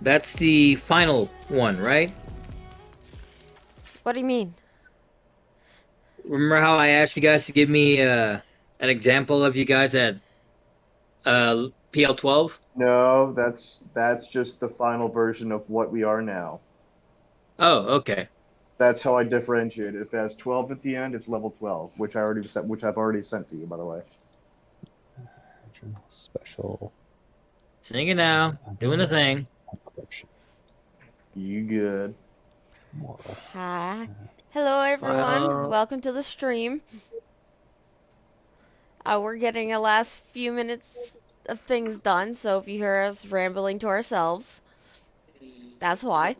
That's the final one, right? What do you mean? Remember how I asked you guys to give me an example of you guys at PL12? No, that's just the final version of what we are now. Oh, okay. That's how I differentiate it. If it has 12 at the end, it's level 12, which I've already sent to you, by the way. Original special Sing it now. Doing the thing. corruption. You good? Moral. Hi. Hello, everyone. Welcome to the stream. We're getting a last few minutes of things done, so if you hear us rambling to ourselves, that's why.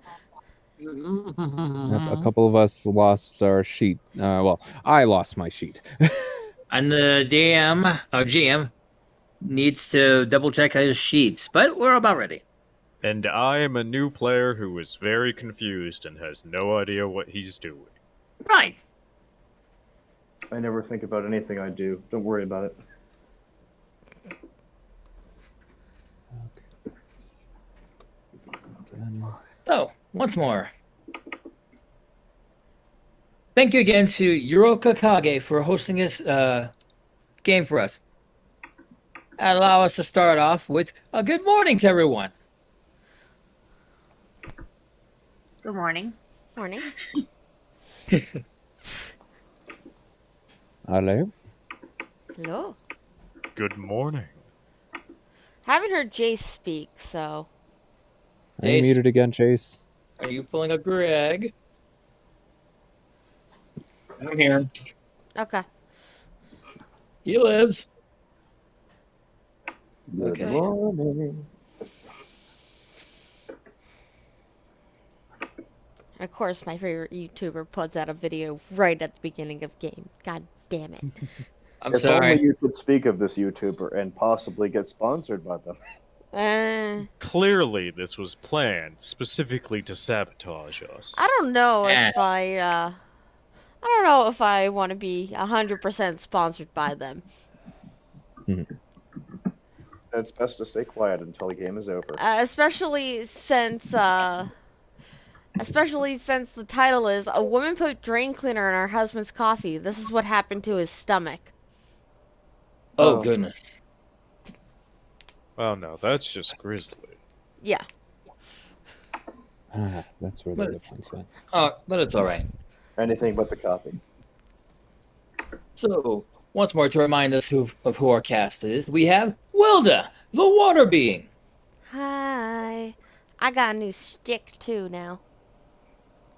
Yep, a couple of us lost our sheet. Well, I lost my sheet. And the GM needs to double check his sheets, but we're about ready. And I am a new player who is very confused and has no idea what he's doing. Right. I never think about anything I do. Don't worry about it. Again. So, once more. Thank you again to Yuroka Kage for hosting this game for us. And allow us to start off with a good morning to everyone. Good morning. Morning. Hello. Hello. Good morning. Haven't heard Jace speak, so. Are you Jace. muted again, Chase? Are you pulling up Greg? I'm here. Okay. He lives. Good Okay. morning. Of course, my favorite YouTuber puts out a video right at the beginning of game. God damn it. I'm If sorry. only you could speak of this YouTuber and possibly get sponsored by them. Clearly, this was planned specifically to sabotage us. I don't know Eh. if I don't know if I want to be 100% sponsored by them. It's best to stay quiet until the game is over. Especially since the title is "A Woman Put Drain Cleaner in Her Husband's Coffee. This is what happened to his stomach." Oh, Oh. goodness. Oh no, that's just grisly. Yeah. That's where But the it's- difference went. But it's all right. Anything but the coffee. So, once more to remind us of who our cast is, we have Wilda, the water being. Hi. I got a new stick too now.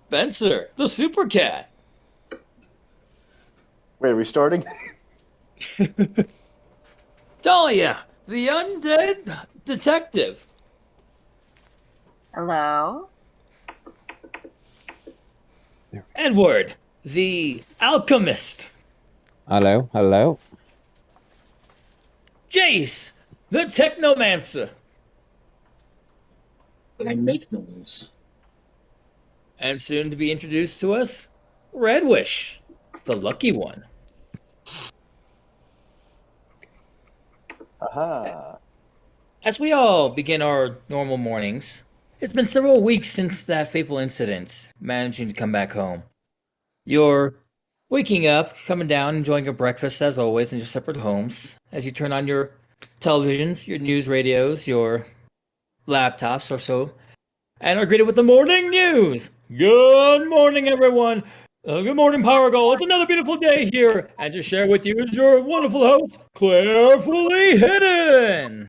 Spencer, the super cat. Wait, are we starting? Dahlia, the undead detective. Hello. Edward, the alchemist. Hello. Hello. Jace, the technomancer. I make noise. And soon to be introduced to us, Redwish, the lucky one. Aha. As we all begin our normal mornings, it's been several weeks since that fateful incident, managing to come back home. You're waking up, coming down, enjoying your breakfast as always in your separate homes, as you turn on your televisions, your news radios, your laptops or so, and are greeted with the morning news. Good morning, everyone. Good morning, Power Goal. It's another beautiful day here, and to share with you is your wonderful host, Clarefully Hidden.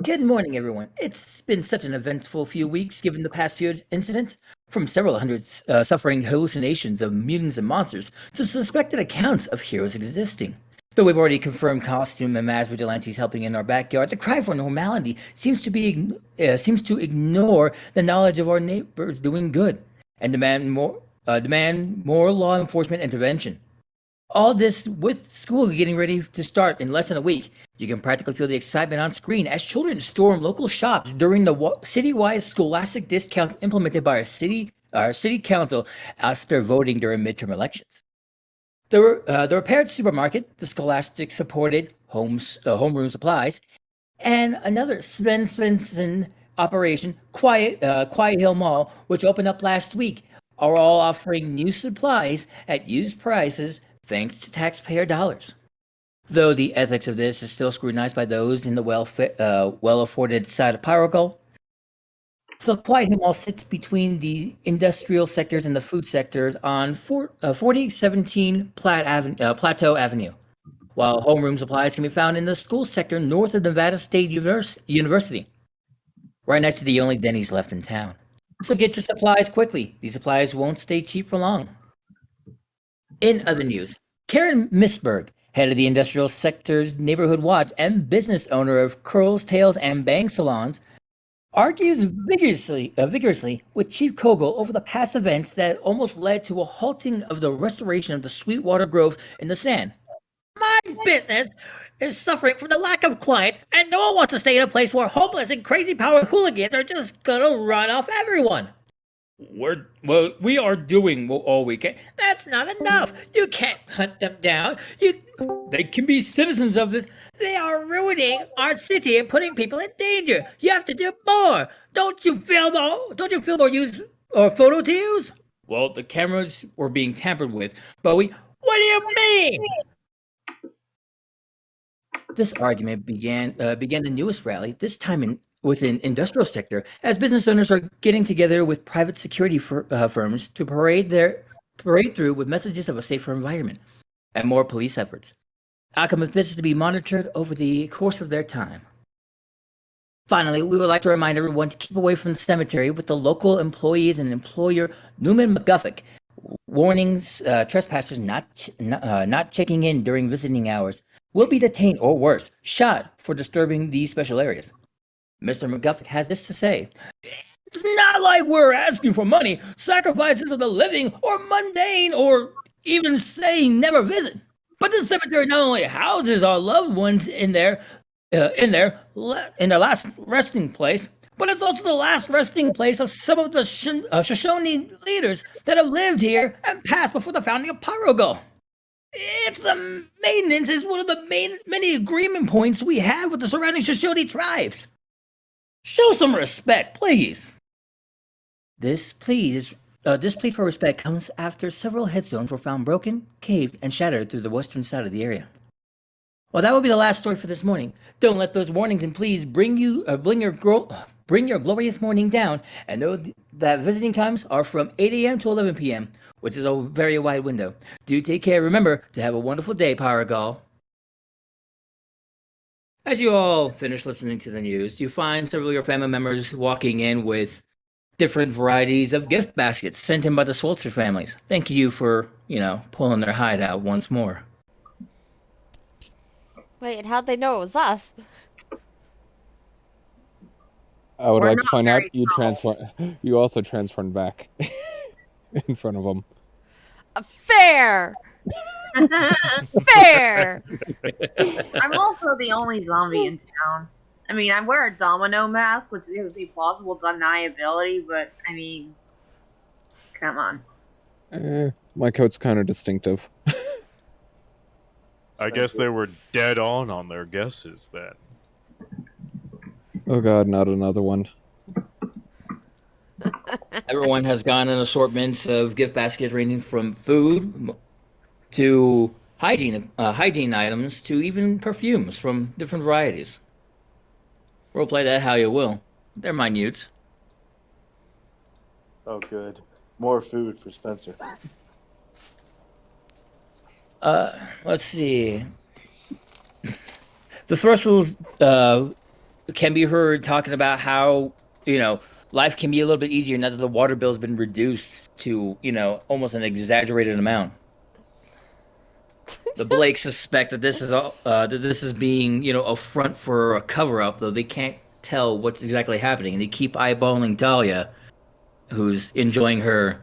Good morning, everyone. It's been such an eventful few weeks given the past few incidents, from several hundreds suffering hallucinations of mutants and monsters to suspected accounts of heroes existing. Though we've already confirmed costume and mass vigilantes helping in our backyard, the cry for normality seems to ignore the knowledge of our neighbors doing good and demand more law enforcement intervention. All this with school getting ready to start in less than a week. You can practically feel the excitement on screen as children storm local shops during the citywide scholastic discount implemented by our city council after voting during midterm elections. The repaired supermarket, the scholastic supported homeroom supplies, and another Sven Svensson Operation Quiet Hill Mall, which opened up last week, are all offering new supplies at used prices thanks to taxpayer dollars. Though the ethics of this is still scrutinized by those in the well-afforded side of Paragal, the Quiet Hill Mall sits between the industrial sectors and the food sectors on 4017 Plateau Avenue, while homeroom supplies can be found in the school sector north of Nevada State University, right next to the only Denny's left in town. So get your supplies quickly. These supplies won't stay cheap for long. In other news, Karen Misberg, head of the industrial sector's neighborhood watch and business owner of Curls, Tails, and Bang salons, argues vigorously with Chief Kogel over the past events that almost led to a halting of the restoration of the Sweetwater Grove in the sand. My business is suffering from the lack of clients, and no one wants to stay in a place where homeless and crazy power hooligans are just gonna run off everyone. We are doing all we can. That's not enough. You can't hunt them down. They can be citizens of this. They are ruining our city and putting people in danger. You have to do more. Don't you feel more use or photo to use? Well, the cameras were being tampered with, but what do you mean? This argument began the newest rally, this time within industrial sector, as business owners are getting together with private security firms to parade through with messages of a safer environment and more police efforts. Outcome of this is to be monitored over the course of their time. Finally, we would like to remind everyone to keep away from the cemetery with the local employees and employer Newman McGuffick. Warnings: trespassers not checking in during visiting hours will be detained or worse, shot for disturbing these special areas. Mr. McGuffick has this to say: "It's not like we're asking for money, sacrifices of the living, or mundane, or even saying never visit. But this cemetery not only houses our loved ones in their last resting place, but it's also the last resting place of some of the Shoshone leaders that have lived here and passed before the founding of Paragal. Its maintenance is one of the many agreement points we have with the surrounding Shoshone tribes. Show some respect, please." This plea for respect comes after several headstones were found broken, caved, and shattered through the western side of the area. Well, that will be the last story for this morning. Don't let those warnings and pleas bring your glorious morning down, and know that visiting times are from 8 a.m. to 11 p.m., which is a very wide window. Do take care. Remember to have a wonderful day, Paragal. As you all finish listening to the news, you find several of your family members walking in with different varieties of gift baskets sent in by the Swolzer families. Thank you for, pulling their hide out once more. Wait, how'd they know it was us? I would We're like to not find out very you also transformed back in front of them. Fair! Fair! I'm also the only zombie in town. I mean, I wear a domino mask, which is a plausible deniability, but, I mean, come on. My coat's kind of distinctive. I guess they were dead on their guesses then. Oh god, not another one. Everyone has gotten an assortment of gift baskets ranging from food to hygiene items to even perfumes from different varieties. Roleplay that how you will. They're minute. Oh, good. More food for Spencer. Let's see. The Thrustles can be heard talking about how, life can be a little bit easier now that the water bill's been reduced to, almost an exaggerated amount. The Blakes suspect that this is being, a front for a cover-up, though they can't tell what's exactly happening, and they keep eyeballing Dahlia, who's enjoying her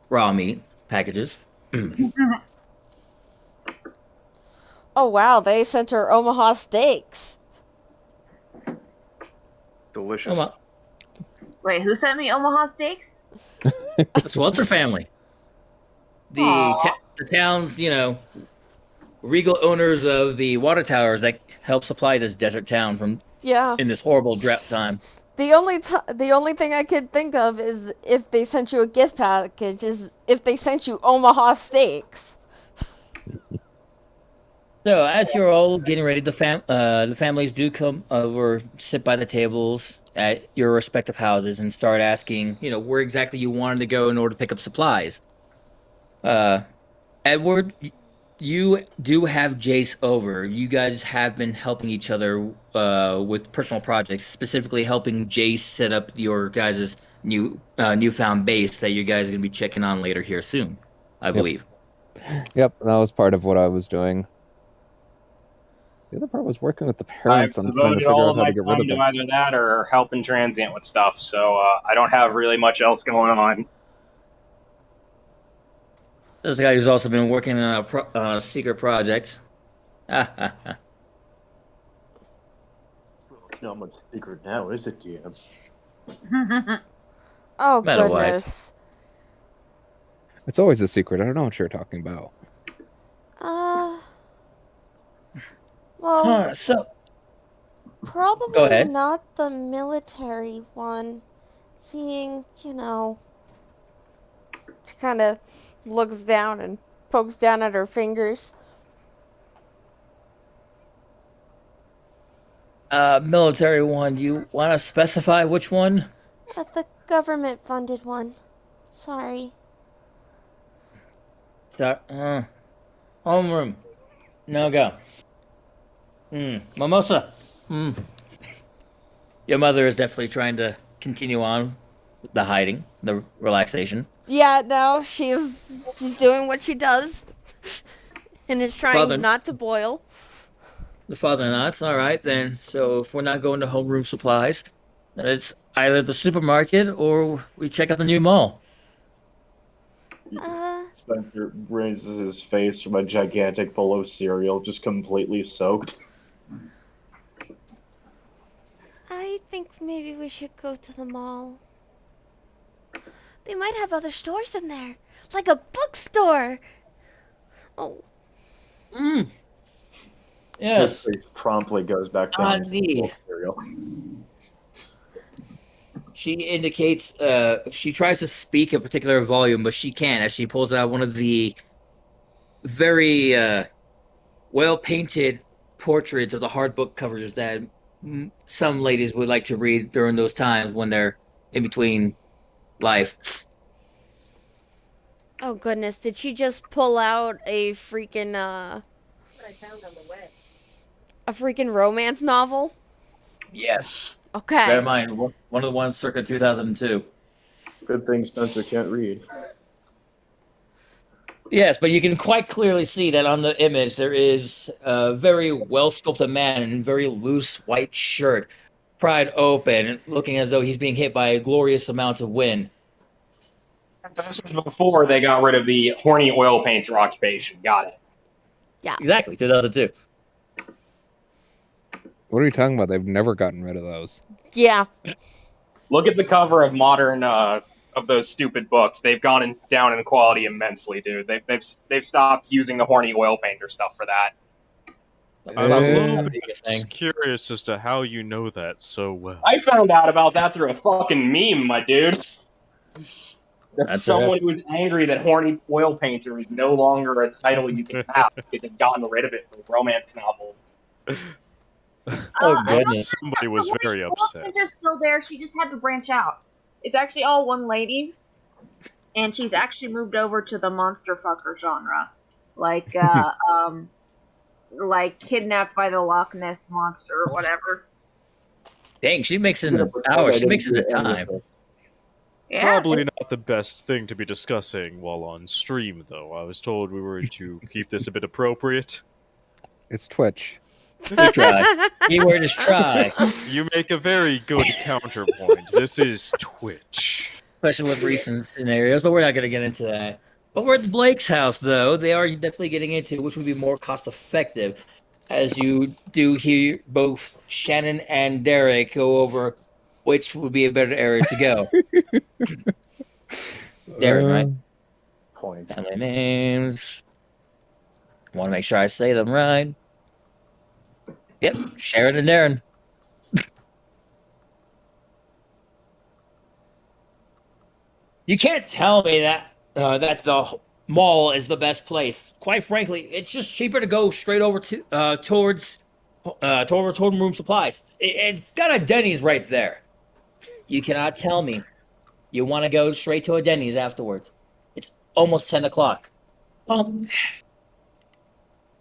raw meat packages. Oh wow, they sent her Omaha steaks. Delicious. Wait, who sent me Omaha steaks? The Swelter family. The town's, regal owners of the water towers that help supply this desert town Yeah. in this horrible drought time. the only thing I could think of is if they sent you a gift package is if they sent you Omaha steaks. So as you're all getting ready, the families do come over, sit by the tables at your respective houses, and start asking, where exactly you wanted to go in order to pick up supplies. Uh, Edward, you do have Jace over. You guys have been helping each other with personal projects, specifically helping Jace set up your guys' newfound base that you guys are going to be checking on later here soon, I believe. Yep, that was part of what I was doing. The other part was working with the parents on I've trying to devoted figure all out of how my to get rid time of to them. either that or helping transient with stuff, so I don't have really much else going on. There's a guy who's also been working on a secret project. Not much secret now, is it, GM? Oh Meta-wise. goodness. It's always a secret. I don't know what you're talking about. Well, Huh, so, probably go ahead. not the military one. Seeing, she kind of looks down and pokes down at her fingers. Military one, do you want to specify which one? The government funded one. Sorry. Homeroom. No go. Mimosa. Your mother is definitely trying to continue on with the hiding, the relaxation. Yeah, no, she's doing what she does. And is trying Father- not to boil. The father nods. All right, then. So if we're not going to homeroom supplies, then it's either the supermarket or we check out the new mall. Spencer raises his face from a gigantic bowl of cereal, just completely soaked. I think maybe we should go to the mall. They might have other stores in there. Like a bookstore. Oh. Yes. His face promptly goes back down to the Indeed. bowl of cereal. She indicates, she tries to speak a particular volume, but she can't as she pulls out one of the very well painted portraits of the hard book covers that some ladies would like to read during those times when they're in between life. Oh goodness, did she just pull out a freaking a freaking romance novel? Yes. Okay. Bear in mind, one of the ones circa 2002. Good thing Spencer can't read. Yes, but you can quite clearly see that on the image there is a very well sculpted man in a very loose white shirt, pried open, looking as though he's being hit by glorious amounts of wind. This was before they got rid of the horny oil painter occupation. Got it. Exactly, 2002. What are you talking about? They've never gotten rid of those. Yeah. Look at the cover of modern of those stupid books. They've gone down in quality immensely, dude. They've stopped using the horny oil painter stuff for that. I'm a little Uh, bit curious as to how you know that so well. I found out about that through a fucking meme, my dude. There's That's someone it. who was angry that horny oil painter is no longer a title you can have because they've gotten rid of it for romance novels. Oh, goodness. Somebody was very upset. She's still there. She just had to branch out. It's actually all one lady, and she's actually moved over to the monster fucker genre, like like Kidnapped by the Loch Ness Monster or whatever. Dang, she makes it in the hour. She makes it in the time. Yeah. Probably not the best thing to be discussing while on stream, though. I was told we were to keep this a bit appropriate. It's Twitch. Try. Keyword is try. You make a very good counterpoint. This is Twitch. Especially with recent scenarios, but we're not going to get into that. Over at Blake's house, though, they are definitely getting into which would be more cost effective. As you do hear both Shannon and Derek go over which would be a better area to go. Derek, right? Point. Family names. Want to make sure I say them right. Yep, Sharon and Darren. You can't tell me that the mall is the best place. Quite frankly, it's just cheaper to go straight over to towards Totem Room Supplies. It's got a Denny's right there. You cannot tell me you want to go straight to a Denny's afterwards. It's almost 10 o'clock.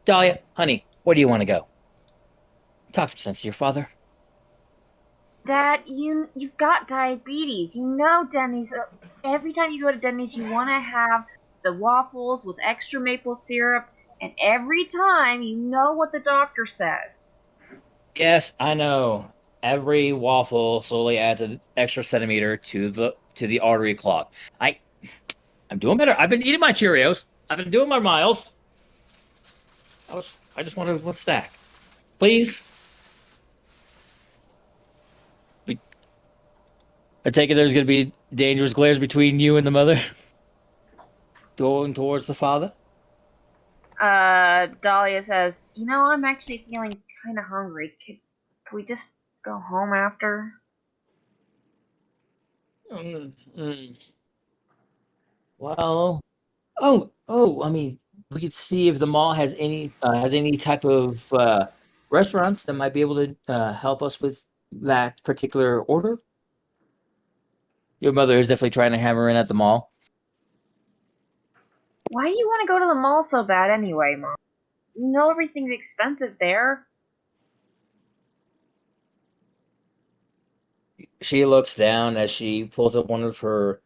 Dahlia, honey, where do you want to go? Talk some sense to your father. Dad, you've got diabetes. You know Denny's. Every time you go to Denny's, you want to have the waffles with extra maple syrup, and every time you know what the doctor says. Yes, I know. Every waffle slowly adds an extra centimeter to the artery clog. I'm doing better. I've been eating my Cheerios. I've been doing my miles. I just wanted one stack. Please. I take it there's going to be dangerous glares between you and the mother? Going towards the father? Dahlia says, I'm actually feeling kind of hungry. Could we just go home after? Well, I mean, we could see if the mall has any type of restaurants that might be able to help us with that particular order. Your mother is definitely trying to hammer in at the mall. Why do you want to go to the mall so bad anyway, Mom? You know everything's expensive there. She looks down as she pulls up one of her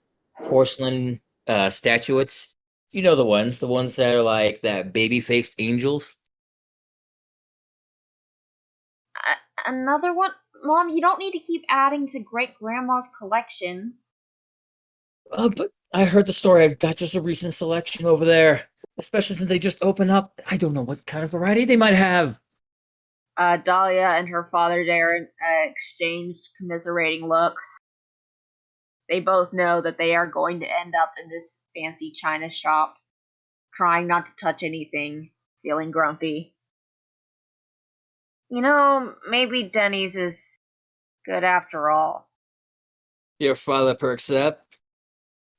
porcelain statuettes. You know the ones that are like that baby faced angels. Another one? Mom, you don't need to keep adding to Great Grandma's collection. But I heard the story. I've got just a recent selection over there, especially since they just opened up. I don't know what kind of variety they might have. Dahlia and her father Darren exchanged commiserating looks. They both know that they are going to end up in this fancy china shop, trying not to touch anything, feeling grumpy. Maybe Denny's is good after all. Your father perks up.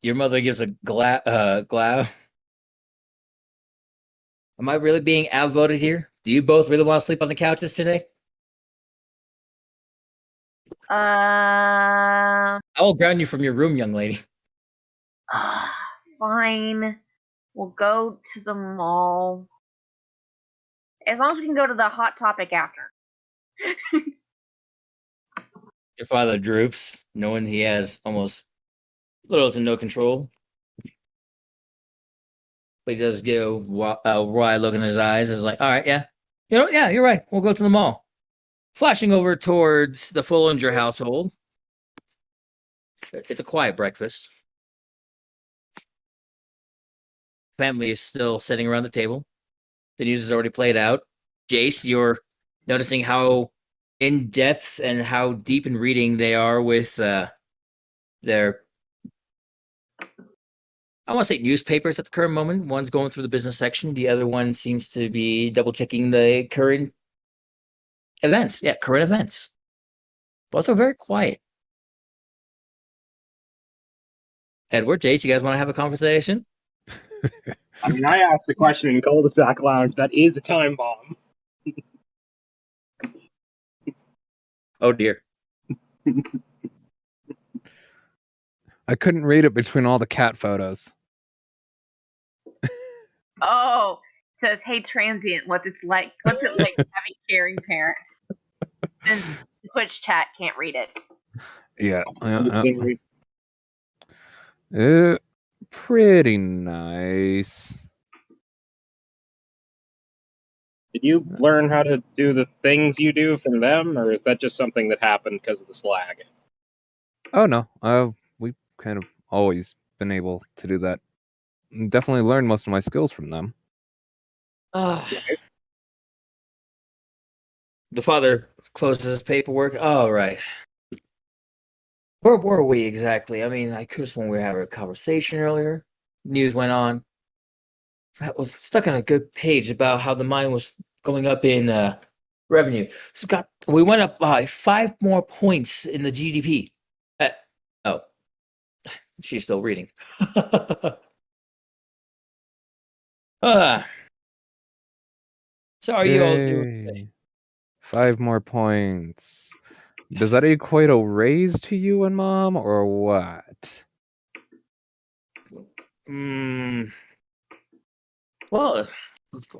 Your mother gives a glow. Am I really being outvoted here? Do you both really want to sleep on the couches today? I will ground you from your room, young lady. Fine. We'll go to the mall. As long as we can go to the Hot Topic after. Your father droops, knowing he has almost little to no control. But he does get a wide look in his eyes. It's like, all right, yeah. Yeah, you're right. We'll go to the mall. Flashing over towards the Fullinger household. It's a quiet breakfast. Family is still sitting around the table. The news is already played out. Jace, you're noticing how in depth and how deep in reading they are with their, I want to say, newspapers at the current moment. One's going through the business section. The other one seems to be double checking the current events. Yeah, current events. Both are very quiet. Edward, Jace, you guys want to have a conversation? I mean, I asked the question in Cul-de-sac Lounge. That is a time bomb. Oh dear. I couldn't read it between all the cat photos. Oh, it says, "Hey transient, what's it like having caring parents?" And Twitch chat can't read it. Yeah. Pretty nice. Did you learn how to do the things you do from them, or is that just something that happened because of the slag? Oh no, we've kind of always been able to do that. Definitely learned most of my skills from them. The father closes his paperwork. All right. Where were we exactly? I mean, I could have sworn we were having a conversation earlier. News went on. That was stuck on a good page about how the mine was going up in revenue. So we went up by 5 more points in the GDP. She's still reading. Ah. So are you all doing? Yay. 5 more points. Does that equate a raise to you and Mom, or what? Well,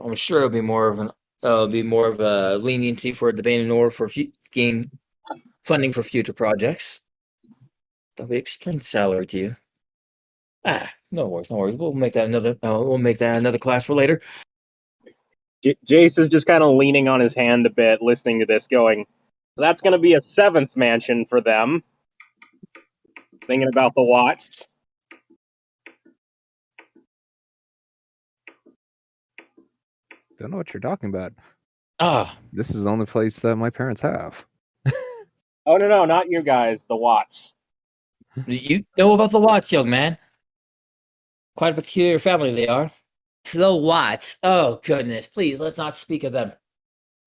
I'm sure it'll be more of a leniency for the in order for gain funding for future projects. Thought we explained salary to you. No worries, no worries. We'll make that another class for later. Jace is just kind of leaning on his hand a bit, listening to this, going, so that's going to be a 7th mansion for them. Thinking about the Watts. Don't know what you're talking about. Ah, This is the only place that my parents have. Oh, no, not you guys, the Watts. you know about the Watts, young man. Quite a peculiar family they are. The Watts. Oh goodness, please let's not speak of them.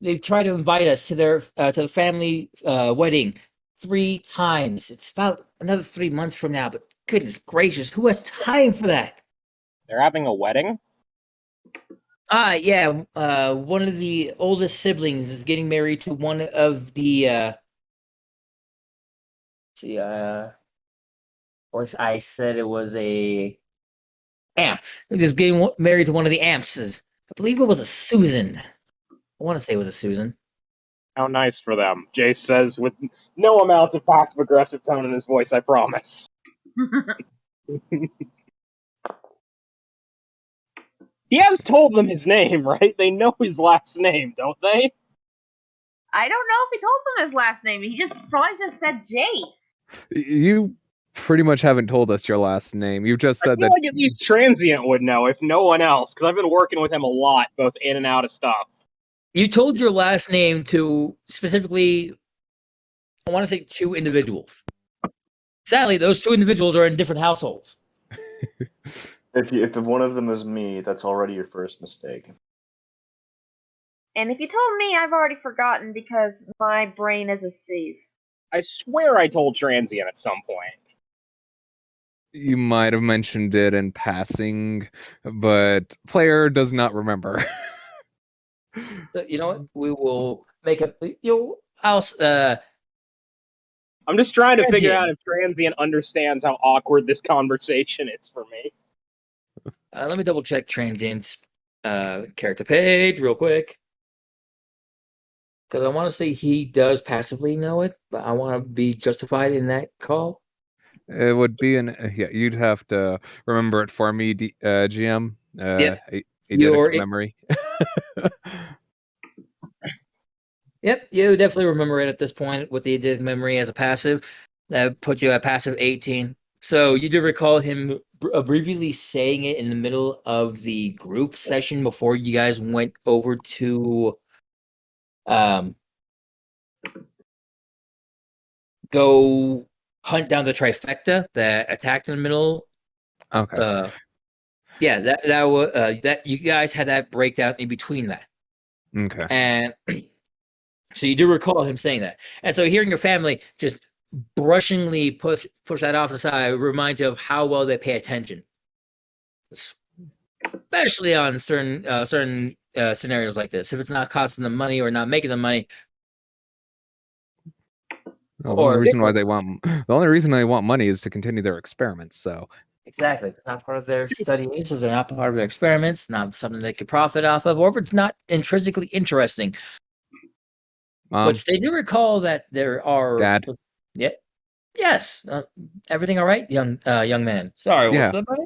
They've tried to invite us to the family wedding 3 times. It's about another 3 months from now, but goodness gracious, who has time for that? They're having a wedding? Yeah. One of the oldest siblings is getting married to one of the I said it was a amp. He's getting married to one of the ampses. I believe it was a Susan. I want to say it was a Susan. How nice for them, Jace says with no amounts of passive-aggressive tone in his voice, I promise. He has told them his name, right? They know his last name, don't they? I don't know if he told them his last name. He just probably just said Jace. You pretty much haven't told us your last name. You've just I said feel that. like at least Transient would know, if no one else, because I've been working with him a lot, both in and out of stuff. You told your last name to specifically, I want to say 2 individuals. Sadly, those 2 individuals are in different households. If one of them is me, that's already your first mistake. And if you told me, I've already forgotten because my brain is a sieve. I swear I told Transient at some point. You might have mentioned it in passing, but player does not remember. You know what? We will make a house. I'm just trying to figure Transient. out if Transient understands how awkward this conversation is for me. Let me double check Transient's character page real quick. Because I want to say he does passively know it, but I want to be justified in that call. It would be you'd have to remember it for me, GM. Yep. Eidetic memory. Yep, you definitely remember it at this point with the eidetic memory as a passive. That puts you at passive 18. So you do recall him briefly saying it in the middle of the group session before you guys went over to go hunt down the trifecta that attacked in the middle. Okay. Yeah, that was that you guys had that breakdown in between that. Okay. And so you do recall him saying that. And so hearing your family just brushingly push that off the side reminds you of how well they pay attention, especially on certain scenarios like this. If it's not costing them money or not making them money. The only reason they want money is to continue their experiments. So Exactly. If it's not part of their study needs, if they're not part of their experiments, not something they could profit off of, or if it's not intrinsically interesting. Which they do recall that there are. Dad. Yeah. Yes. Everything all right, young man? Sorry, what's up, buddy?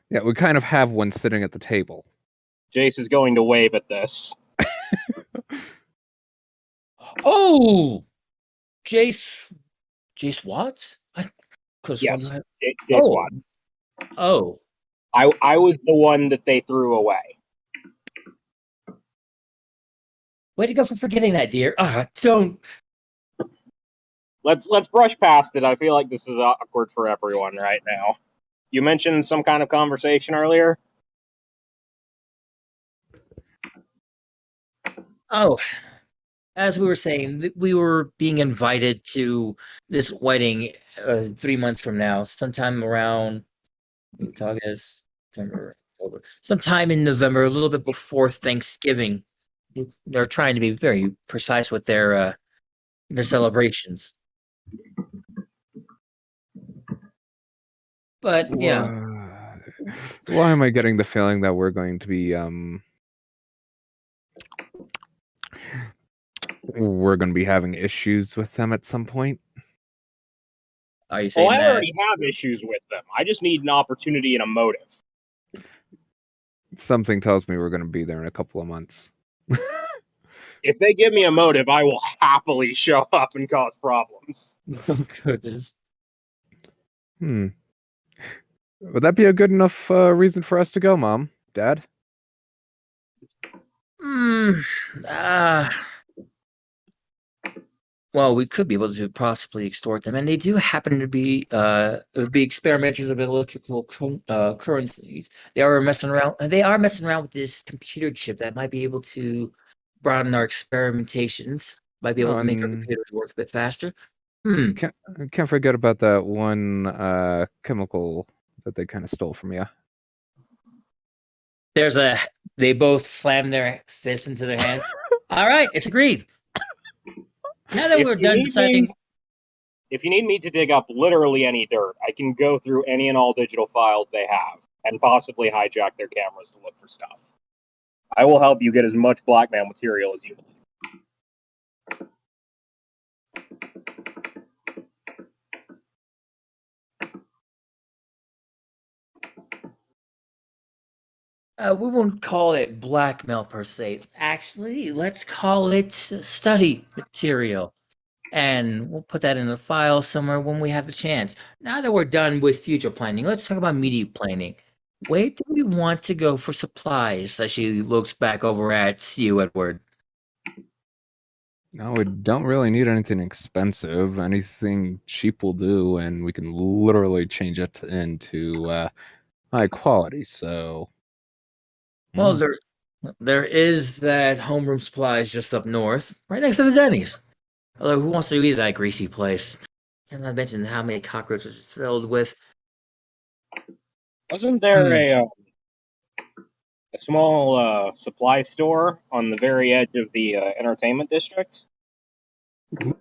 Yeah, we kind of have one sitting at the table. Jace is going to wave at this. Oh, Jace Watts? Yes, Jace Watts. Oh. I was the one that they threw away. Way to go for forgetting that, dear. Don't. Let's brush past it. I feel like this is awkward for everyone right now. You mentioned some kind of conversation earlier? Oh. as we were saying, we were being invited to this wedding 3 months from now, sometime around August, September, October, sometime in November, a little bit before Thanksgiving. They're trying to be very precise with their celebrations. But Why am I getting the feeling that we're going to be having issues with them at some point? are you Well, saying I that? already have issues with them. I just need an opportunity and a motive. Something tells me we're going to be there in a couple of months. If they give me a motive, I will happily show up and cause problems. Oh, goodness. Would that be a good enough reason for us to go, Mom? Dad? Well, we could be able to possibly extort them, and they do happen to be experimenters of electrical currencies. They are messing around. They are messing around with this computer chip that might be able to broaden our experimentations. Might be able to make our computers work a bit faster. Can't forget about that one chemical that they kind of stole from you. They both slam their fists into their hands. All right, it's agreed. Now that we're done deciding. If you need me to dig up literally any dirt, I can go through any and all digital files they have and possibly hijack their cameras to look for stuff. I will help you get as much blackmail material as you need. We won't call it blackmail per se. Actually, let's call it study material. And we'll put that in a file somewhere when we have the chance. Now that we're done with future planning, let's talk about immediate planning. Where do we want to go for supplies? As she looks back over at you, Edward. No, we don't really need anything expensive. Anything cheap will do, and we can literally change it into high quality. So, Well, there is that homeroom supplies just up north, right next to the Denny's. Although, who wants to eat that greasy place? And not mention how many cockroaches it's filled with. Wasn't there a small supply store on the very edge of the entertainment district?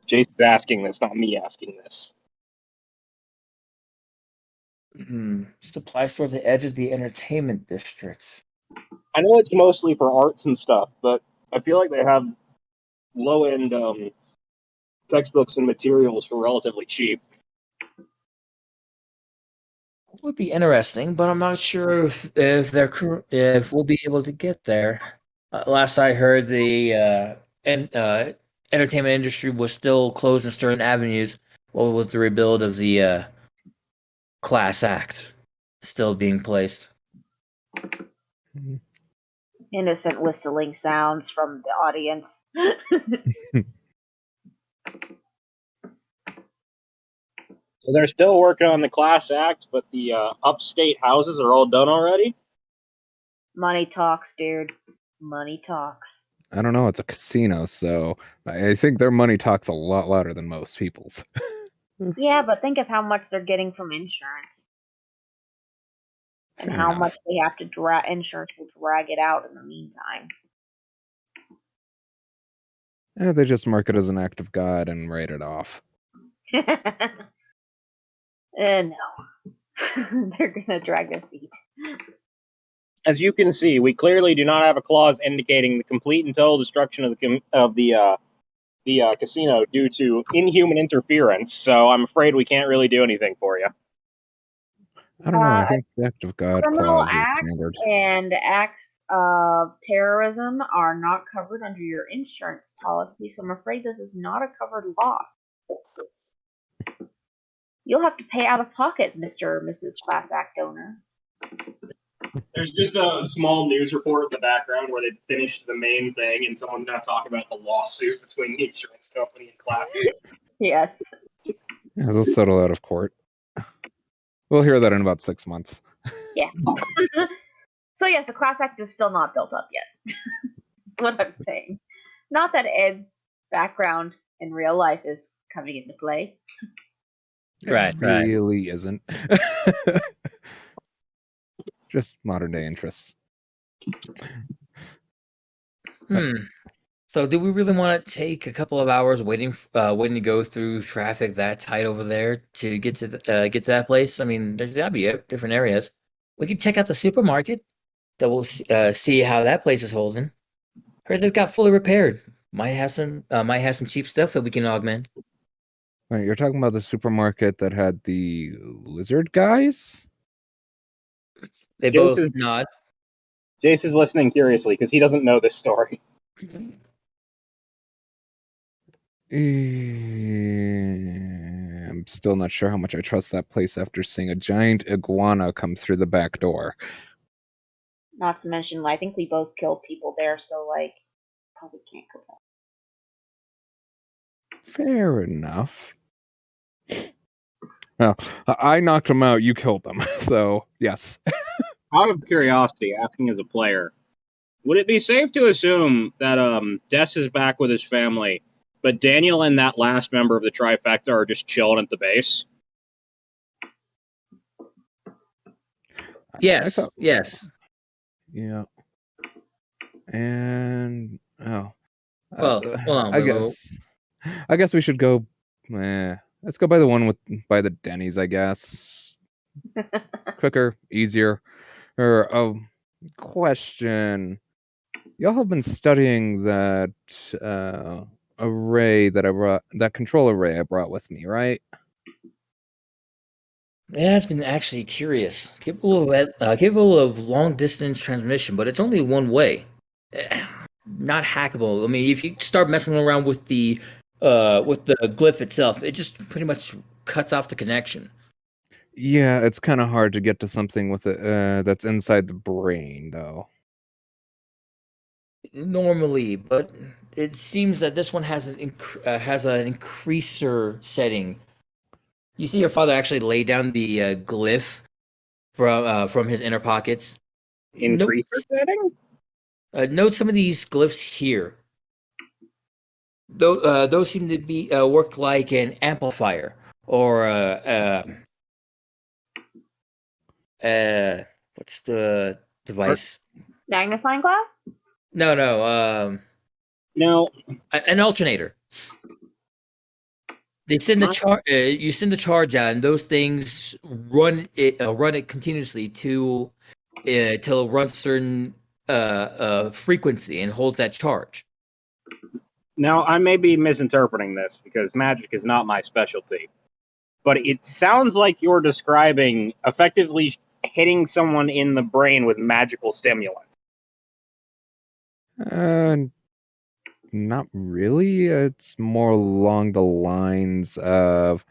Jason's asking this, not me asking this. Supply store at the edge of the entertainment districts. I know it's mostly for arts and stuff, but I feel like they have low-end textbooks and materials for relatively cheap. Would be interesting, but I'm not sure if we'll be able to get there. Last I heard, the entertainment industry was still closed in certain avenues, while with the rebuild of the Class Act still being placed. Innocent whistling sounds from the audience. So they're still working on the Class Act, but the upstate houses are all done already? Money talks, dude. Money talks. I don't know. It's a casino, so I think their money talks a lot louder than most people's. Yeah, but think of how much they're getting from insurance. And Fair how enough. much they have to insurance will drag it out in the meantime. They just mark it as an act of God and write it off. No. They're gonna drag their feet. As you can see, we clearly do not have a clause indicating the complete and total destruction of the casino due to inhuman interference, so I'm afraid we can't really do anything for you. I don't know. I think the act of God Criminal clause is acts standard. and acts of terrorism are not covered under your insurance policy, so I'm afraid this is not a covered loss. You'll have to pay out of pocket, Mr. or Mrs. Class Act owner. There's just a small news report in the background where they finished the main thing, and someone's going to talk about the lawsuit between the insurance company and Class. Yes. Yeah, they'll settle out of court. We'll hear that in about 6 months. Yeah. So yes, the Class Act is still not built up yet. That's what I'm saying. Not that Ed's background in real life is coming into play. Right, It right. really isn't. Just modern day interests. So, do we really want to take a couple of hours waiting to go through traffic that tight over there to get to that place? I mean, there's gotta be different areas. We could check out the supermarket. See how that place is holding. Heard they've got fully repaired. Might have some cheap stuff that we can augment. Right, you're talking about the supermarket that had the lizard guys? They Jason- both nod. Jace is listening curiously because he doesn't know this story. I'm still not sure how much I trust that place after seeing a giant iguana come through the back door. Not to mention, I think we both killed people there, so like, probably can't go back. Fair enough. Well, I knocked them out, you killed them. So, yes. Out of curiosity, asking as a player, would it be safe to assume that Des is back with his family, but Daniel and that last member of the trifecta are just chilling at the base? Yes, thought- yes. Yeah. And, oh. Well, hold on, I wait, wait, I guess we should go. Let's go by the one by the Denny's. I guess quicker, easier. Question: y'all have been studying that array that I brought, that control array I brought with me, right? Yeah, it's been actually curious. Capable of long distance transmission, but it's only one way. Not hackable. I mean, if you start messing around with the glyph itself, it just pretty much cuts off the connection. Yeah, it's kind of hard to get to something with it that's inside the brain, though. Normally, but it seems that this one has an increaser setting. You see your father actually lay down the glyph from his inner pockets. Increaser setting? Note some of these glyphs here. Those seem to be work like an amplifier or what's the device? Magnifying glass? No, No. an alternator. They send the charge. You send the charge out, and those things run it continuously till it runs certain frequency and holds that charge. Now, I may be misinterpreting this because magic is not my specialty, but it sounds like you're describing effectively hitting someone in the brain with magical stimulant. Not really. It's more along the lines of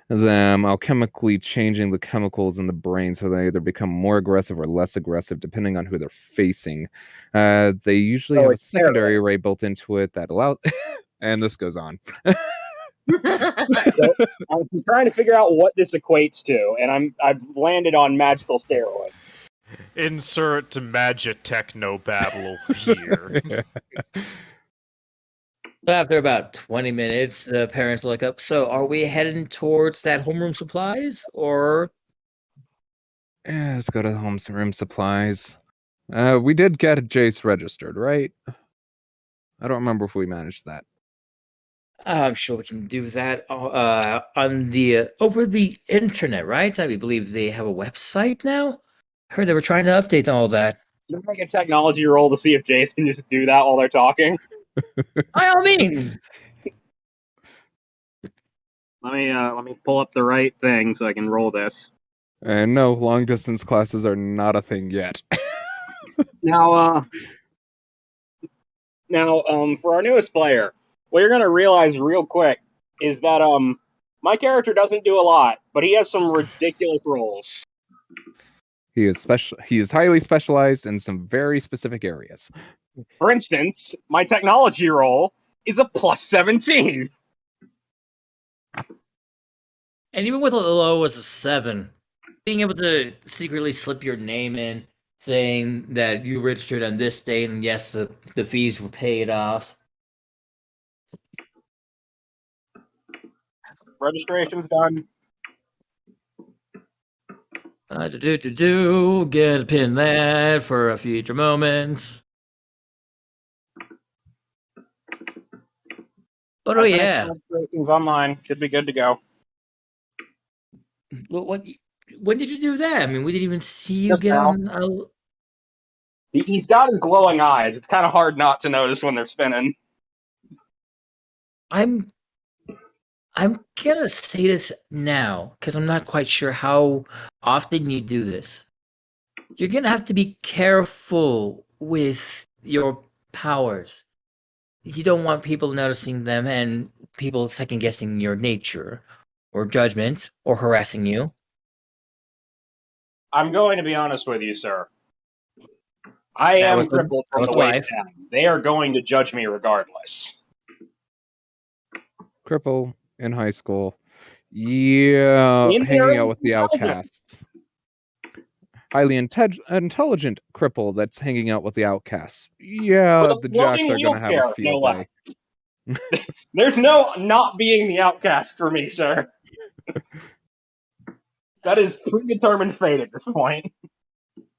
them alchemically changing the chemicals in the brain so they either become more aggressive or less aggressive depending on who they're facing. They usually have a secondary array built into it that allows, and this goes on. I'm trying to figure out what this equates to, and I've landed on magical steroid. Insert magic techno babble here. After about 20 minutes, the parents look up. So, are we heading towards that homeroom supplies, or? Yeah, let's go to room supplies. We did get Jace registered, right? I don't remember if we managed that. I'm sure we can do that on the over the internet, right? I believe they have a website now. Heard they were trying to update all that. Can I make a technology roll to see if Jace can just do that while they're talking? By all means. Let me pull up the right thing so I can roll this. And no, long distance classes are not a thing yet. Now, for our newest player, what you're gonna realize real quick is that my character doesn't do a lot, but he has some ridiculous rolls. He is highly specialized in some very specific areas. For instance, my technology roll is a plus 17. And even with a low as a 7, being able to secretly slip your name in, saying that you registered on this date, and yes, the fees were paid off. Registration's done. Get a pin that for a future moment. But oh yeah, Registration's online. Should be good to go. what? When did you do that? I mean, we didn't even see you Just get now. on. He's got his glowing eyes. It's kind of hard not to notice when they're spinning. I'm gonna say this now because I'm not quite sure how often you do this. You're gonna have to be careful with your powers. You don't want people noticing them and people second guessing your nature or judgment or harassing you. I'm going to be honest with you, sir. I That am was the- crippled that from was the the waist wife. down. They are going to judge me regardless. Cripple in high school. Yeah, In hanging theory, out with the intelligent. outcasts. Highly intelligent cripple that's hanging out with the outcasts. Yeah, With a the jocks floating are going to have a wheelchair, field no day. There's no not being the outcast for me, sir. That is predetermined fate at this point.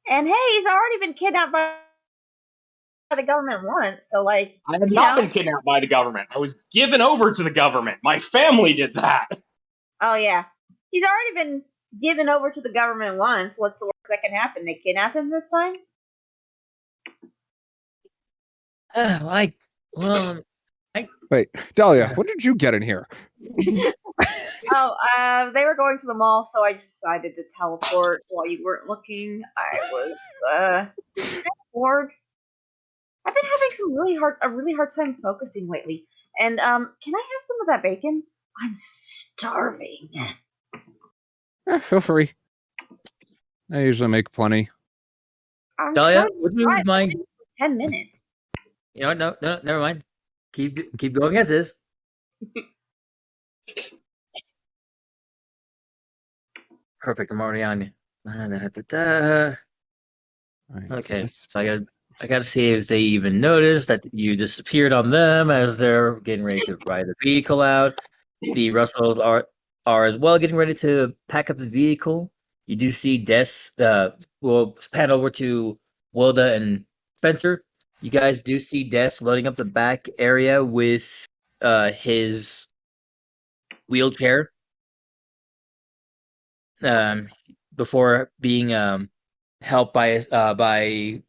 And hey, he's already been kidnapped by the government once, so like I have not been kidnapped by the government. I was given over to the government. My family did that. oh yeah. He's already been given over to the government once. What's the worst that can happen? They kidnap him this time? Wait, Dahlia, when did you get in here? They were going to the mall, so I just decided to teleport while you weren't looking. I was kind of bored. I've been having a really hard time focusing lately. And can I have some of that bacon? I'm starving. Feel free. I usually make plenty. I'm Dahlia, trying to would you drive mind? for 10 minutes. You know, no, never mind. Keep going as is. Perfect. I'm already on you. Okay, so I gotta see if they even noticed that you disappeared on them as they're getting ready to ride the vehicle out. The Russells are as well getting ready to pack up the vehicle. You do see we'll pan over to Wilda and Spencer. You guys do see Des loading up the back area with his wheelchair. Before being helped by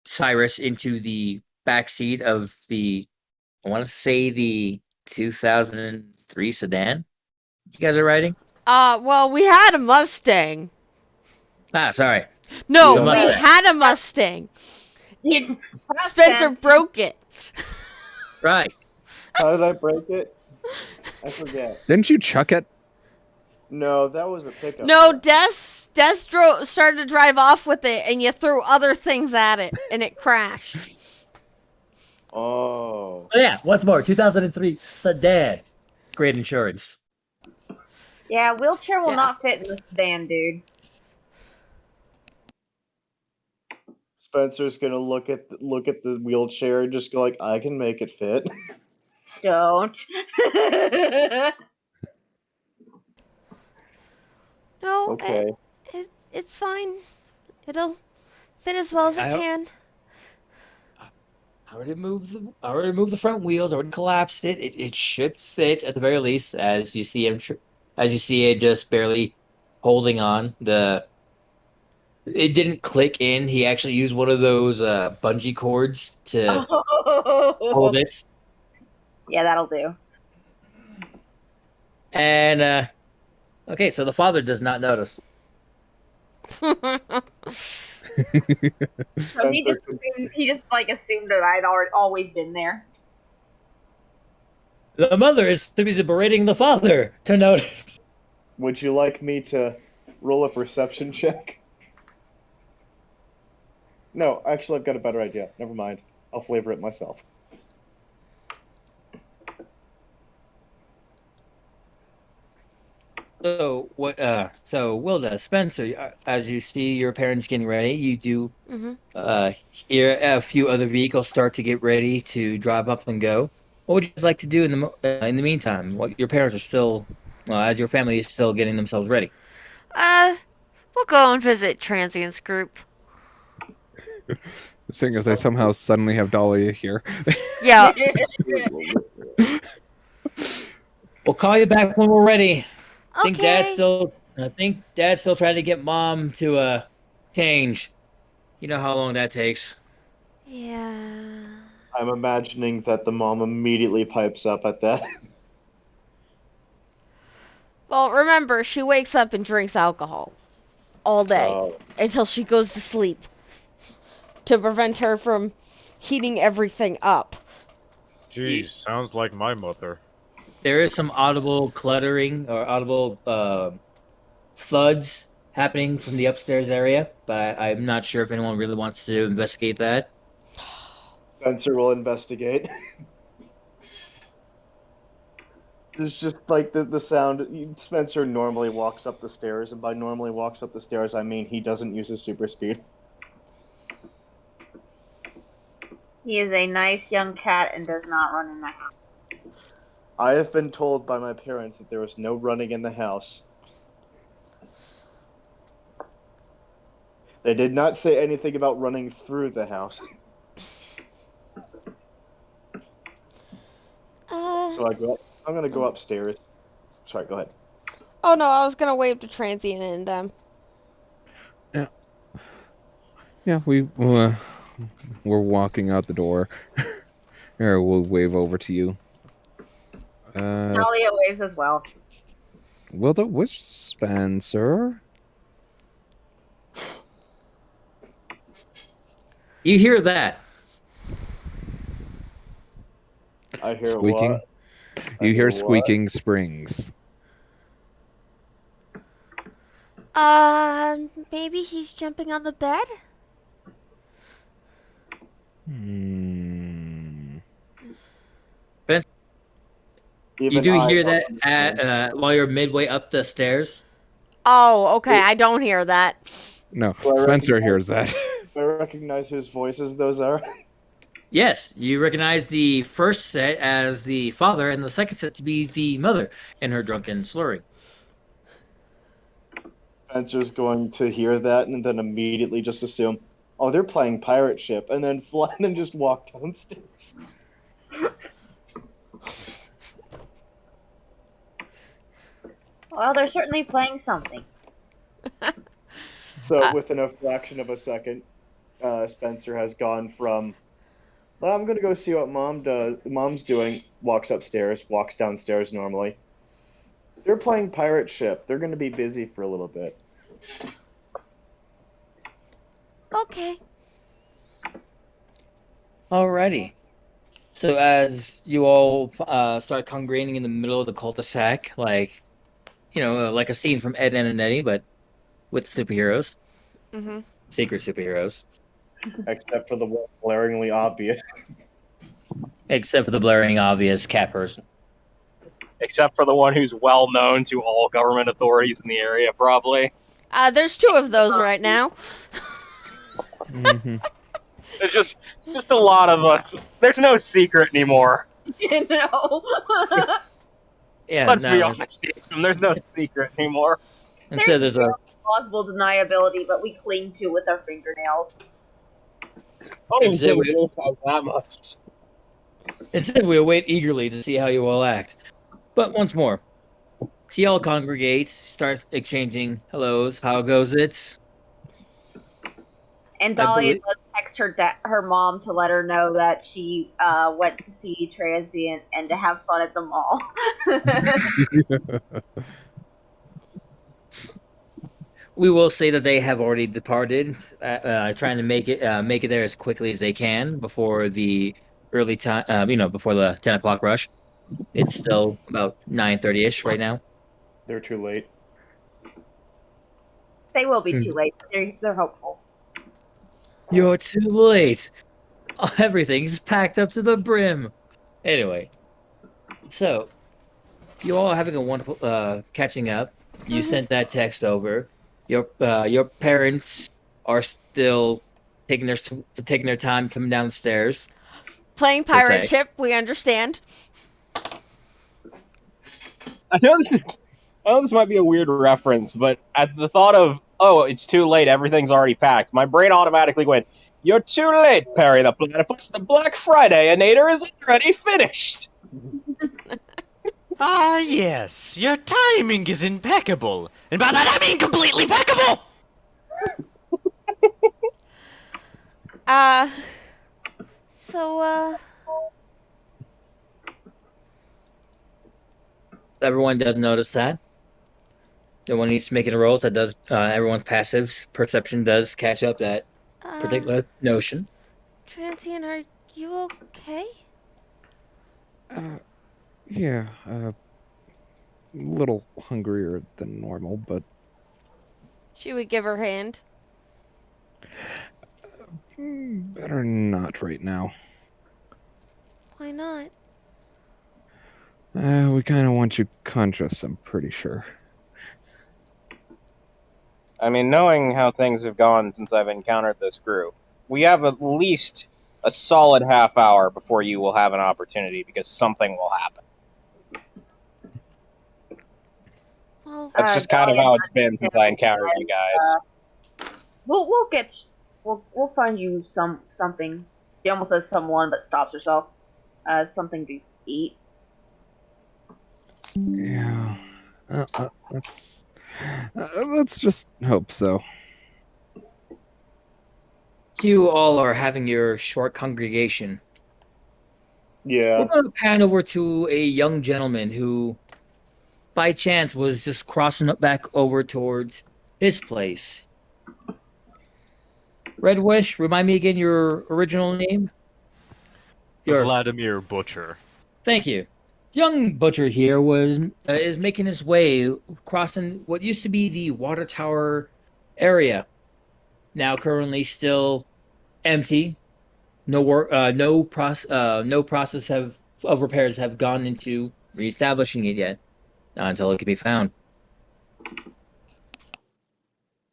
Cyrus into the back seat of I want to say the 2003 sedan. You guys are riding? Well, we had a Mustang. Sorry. No, The we Mustang. had a Mustang. Spencer broke it. Right. How did I break it? I forget. Didn't you chuck it? No, that was a pickup. No, truck. Des started to drive off with it, and you threw other things at it, and it crashed. Oh. Oh, yeah, once more, 2003 sedan. Great insurance. Yeah, wheelchair will Yeah. not fit in this sedan, dude. Spencer's gonna look at the wheelchair and just go like, I can make it fit. Don't. No, Okay. it's fine. It'll fit as well as it can. I already moved the front wheels. I already collapsed it. It should fit at the very least, as you see it just barely holding on. It didn't click in. He actually used one of those bungee cords to hold it. Yeah, that'll do. And okay, so the father does not notice. So he just assumed that I'd always been there. The mother is too busy berating the father to notice. Would you like me to roll a perception check? No, actually, I've got a better idea. Never mind. I'll flavor it myself. So what? So Wilda, Spencer, as you see your parents getting ready, you do hear a few other vehicles start to get ready to drive up and go. What would you guys like to do in the meantime? What your parents are still as your family is still getting themselves ready. We'll go and visit Transient's group. Seeing as I somehow suddenly have Dahlia here. Yeah. We'll call you back when we're ready. I think Okay. Dad's still trying to get Mom to change. You know how long that takes. Yeah. I'm imagining that the mom immediately pipes up at that. Well, remember, she wakes up and drinks alcohol all day until she goes to sleep to prevent her from heating everything up. Jeez, sounds like my mother. There is some audible cluttering or audible thuds happening from the upstairs area, but I'm not sure if anyone really wants to investigate that. Spencer will investigate. There's just like the sound. Spencer normally walks up the stairs, and by normally walks up the stairs, I mean he doesn't use his super speed. He is a nice young cat and does not run in the house. I have been told by my parents that there was no running in the house. They did not say anything about running through the house. So I'm gonna go upstairs. Sorry, go ahead. Oh no, I was gonna wave to Transient and them. Yeah, we're walking out the door. Here, we'll wave over to you. Talia waves as well. Will the which Spencer? You hear that? I hear Squeaking. what? You hear what? squeaking springs. Maybe he's jumping on the bed? Ben, Even you do I hear don't that understand. while you're midway up the stairs? Oh, okay, I don't hear that. No, Do I Spencer recognize- hears that. Do I recognize whose voices those are? Yes, you recognize the first set as the father and the second set to be the mother in her drunken slurring. Spencer's going to hear that and then immediately just assume, oh, they're playing pirate ship, and then fly and then just walk downstairs. Well, they're certainly playing something. So within a fraction of a second, Spencer has gone from, well, I'm gonna go see what Mom's doing. Walks upstairs, walks downstairs normally. They're playing pirate ship. They're gonna be busy for a little bit. Okay. Alrighty. So as you all start congregating in the middle of the cul-de-sac, like, like a scene from Ed, Edd and Eddy, but with superheroes, secret superheroes, Except for the one glaringly obvious. except for the blaring obvious cat person. Except for the one who's well known to all government authorities in the area, probably. There's two of those right now. There's just a lot of us. There's no secret anymore. You know? Yeah, Let's be no. honest. There's no secret anymore. Instead, there's a Plausible deniability, but we cling to with our fingernails. Instead, we, that much. instead we await eagerly to see how you all act. But once more, so you all congregate, start exchanging hellos. How goes it? And I Dahlia believe- does text her mom to let her know that she went to see Transient and to have fun at the mall. We will say that they have already departed, trying to make it there as quickly as they can before the early time. Before the 10 o'clock rush. It's still about 9:30ish right now. They're too late. They will be too late, but they're hopeful. You're too late. Everything's packed up to the brim. Anyway, so you all are having a wonderful catching up. You sent that text over. Your parents are still taking their time coming down the stairs. Playing Per se. pirate ship, we understand. I know I know this might be a weird reference, but at the thought of, oh, it's too late, everything's already packed, my brain automatically went, "You're too late, Perry the Platypus. The Black Friday-inator is already finished." Ah, yes, your timing is impeccable. And by that I mean completely impeccable! So, Everyone does notice that. No one needs to make it a roll. So that does everyone's passive perception does catch up that particular notion. Transient, are you okay? Yeah, a little hungrier than normal, but She would give her hand. better not right now. Why not? We kind of want you conscious, I'm pretty sure. I mean, knowing how things have gone since I've encountered this group, we have at least a solid half hour before you will have an opportunity, because something will happen. Well, That's just kind of how it's been since I encountered you guys. We'll find you something. She almost says someone, but stops herself. Something to eat. Yeah, let's just hope so. You all are having your short congregation. Yeah. We're going to pan over to a young gentleman who, by chance, was just crossing up back over towards his place. Red Wish, remind me again your original name? Vladimir Butcher. Thank you. Young Butcher here is making his way crossing what used to be the water tower area. Now currently still empty. No work. No process of repairs have gone into reestablishing it yet, not until it can be found.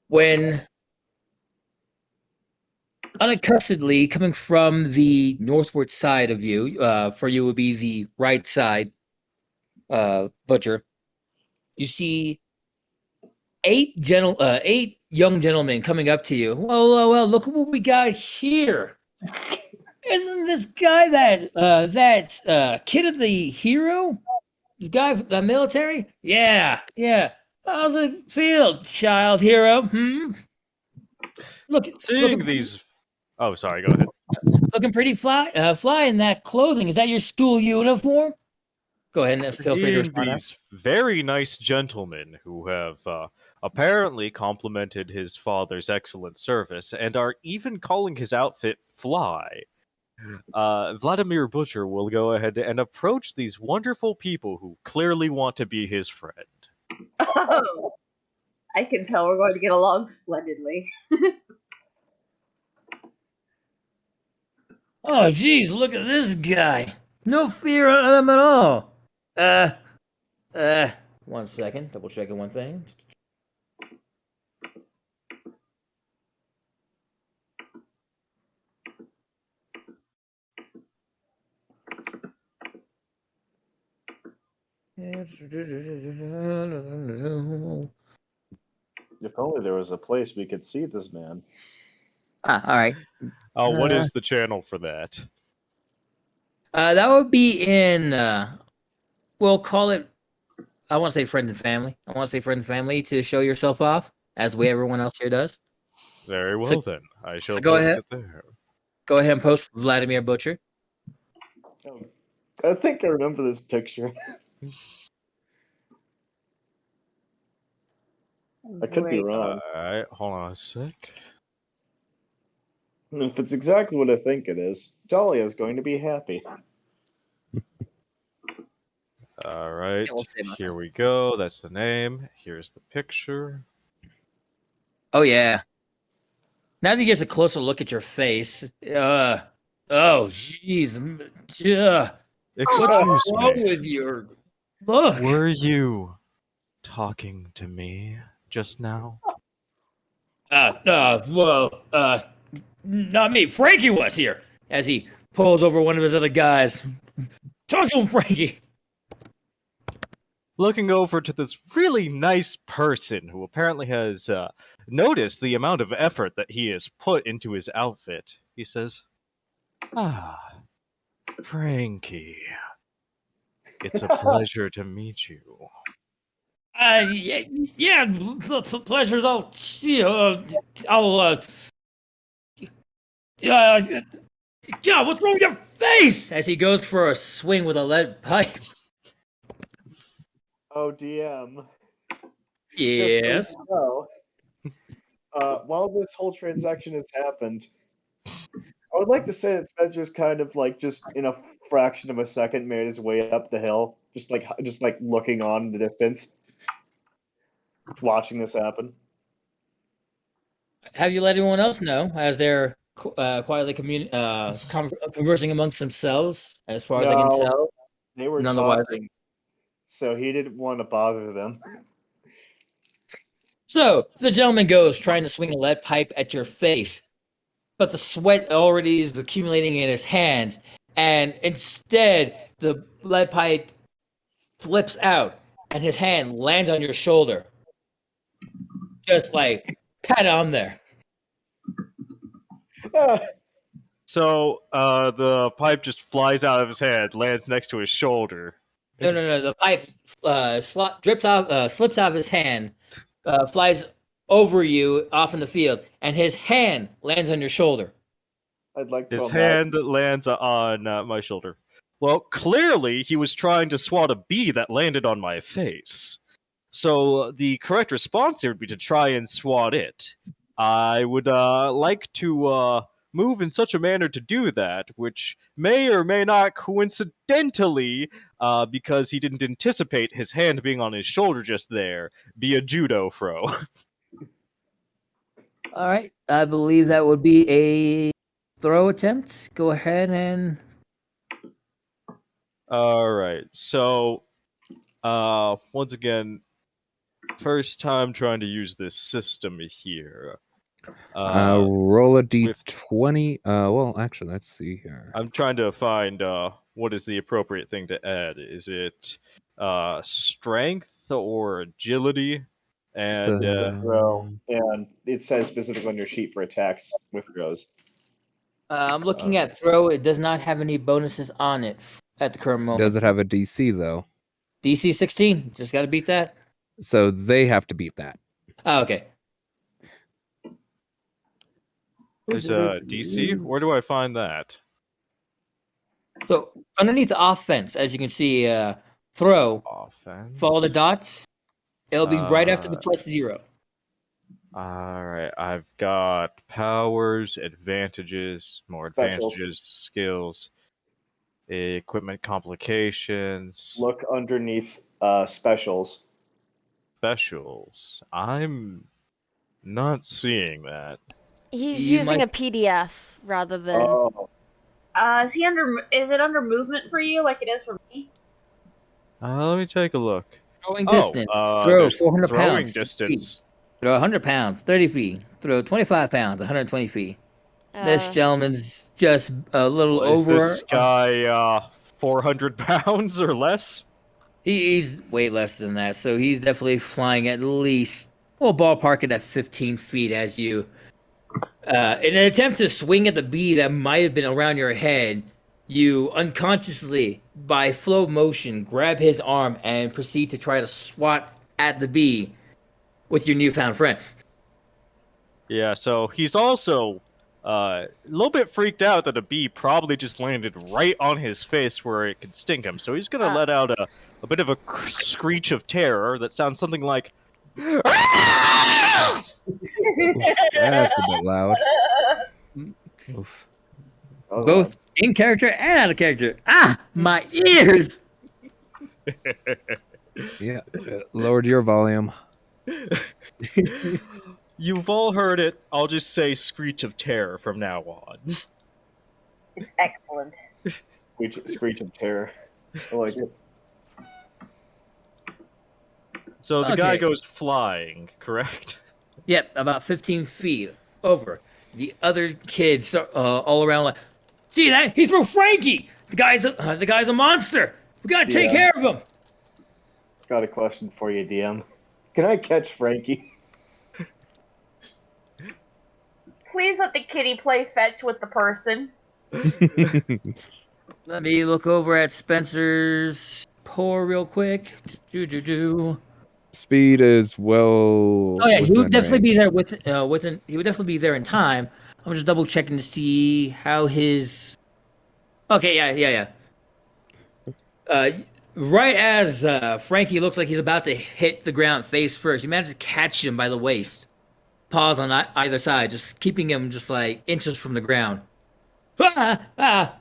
When unaccustomedly coming from the northward side of you, for you would be the right side, Butcher, you see eight young gentlemen coming up to you. Well, look at what we got here. Isn't this guy that's kid of the hero? The guy from the military? Yeah. How's it feel, child hero? Seeing these... Oh, sorry, go ahead. Looking pretty fly in that clothing. Is that your school uniform? Go ahead and feel free to Seeing respond. these very nice gentlemen who have apparently complimented his father's excellent service and are even calling his outfit fly. Vladimir Butcher will go ahead and approach these wonderful people who clearly want to be his friend. Oh, I can tell we're going to get along splendidly. Oh, geez, look at this guy. No fear on him at all. 1 second. Double checking one thing. If only there was a place we could see this man. All right. Oh, what is the channel for that? That would be in, we'll call it, I want to say friends and family. I want to say friends and family to show yourself off, as everyone else here does. Very well, then. I shall go post ahead. it there. Go ahead and post Vladimir Butcher. Oh, I think I remember this picture. I could be wrong. Alright, hold on a sec. If it's exactly what I think it is, Dahlia is going to be happy. Alright, Yeah, we'll say about here we go. That's the name. Here's the picture. Oh, yeah. Now that he gets a closer look at your face, oh, jeez. What's Excuse wrong me. with your look? Were you talking to me just now? Not me. Frankie was here. As he pulls over one of his other guys. Talk to him, Frankie. looking over to this really nice person who apparently has noticed the amount of effort that he has put into his outfit. He says, "Ah, Frankie, it's a pleasure to meet you." Yeah, pleasure's all, I'll, God, what's wrong with your face? As he goes for a swing with a lead pipe. Oh, DM. Yes. Just so you know, while this whole transaction has happened, I would like to say that Spencer's kind of like just in a fraction of a second made his way up the hill, just like looking on in the distance, watching this happen. Have you let anyone else know as they're quietly conversing amongst themselves? As far as I can No. tell, They were none the wiser. talking, so he didn't want to bother them. So the gentleman goes trying to swing a lead pipe at your face, but the sweat already is accumulating in his hands, and instead the lead pipe flips out, and his hand lands on your shoulder, just like pat on there. So the pipe just flies out of his hand, lands next to his shoulder. No. The pipe slips out of his hand, flies over you off in the field, and his hand lands on your shoulder. I'd like to His imagine- hand lands on my shoulder. Well, clearly he was trying to swat a bee that landed on my face. So the correct response here would be to try and swat it. I would like to move in such a manner to do that, which may or may not coincidentally, because he didn't anticipate his hand being on his shoulder just there, be a judo throw. All right, I believe that would be a throw attempt. Go ahead and All right. So, once again, first time trying to use this system here. Roll a d20. Well, actually, let's see here. I'm trying to find what is the appropriate thing to add. Is it strength or agility? And throw, and it says specifically on your sheet for attacks with throws. I'm looking at throw. It does not have any bonuses on it at the current moment. Does it have a DC though? DC 16. Just got to beat that. So they have to beat that. Oh, okay. there's a DC. Where do I find that? So underneath the offense, as you can see, throw, Offense. follow the dots. It'll be right after the +0. All right, I've got powers, advantages, more Specials. advantages, skills, equipment complications, Look underneath specials. specials. I'm not seeing that. He's You using might- a PDF rather than. Oh, Is he under? Is it under movement for you, like it is for me? Let me take a look. Throwing distance. Throw there's 400 throwing pounds. 6 feet. distance. Throw 100 pounds, 30 feet. Throw 25 pounds, 120 feet. This gentleman's just a little Is over. this guy 400 pounds or less? He's way less than that, so he's definitely flying at least, well, ballpark it at 15 feet as you, in an attempt to swing at the bee that might have been around your head, you unconsciously, by flow motion, grab his arm and proceed to try to swat at the bee with your newfound friend. Yeah, so he's also a little bit freaked out that a bee probably just landed right on his face where it could sting him. So he's going to let out a bit of a screech of terror that sounds something like... That's a bit loud. Oof. oh, Both in character and out of character. Ah, my ears! Yeah, lowered your volume. You've all heard it. I'll just say screech of terror from now on. Excellent. Screech of terror. I like it. So the guy Okay. goes flying, correct? Yep, about 15 feet over. The other kids are all around like, see that? He threw Frankie! The guy's a monster! We gotta take Yeah. care of him! got a question for you, DM. Can I catch Frankie? Please let the kitty play fetch with the person. Let me look over at Spencer's pour real quick. Do. Speed is well. Oh yeah, he would within definitely be range. there within. He would definitely be there in time. I'm just double checking to see how his. Okay, yeah. Right as Frankie looks like he's about to hit the ground face first, he manages to catch him by the waist. Paws on either side, just keeping him just like inches from the ground. I'd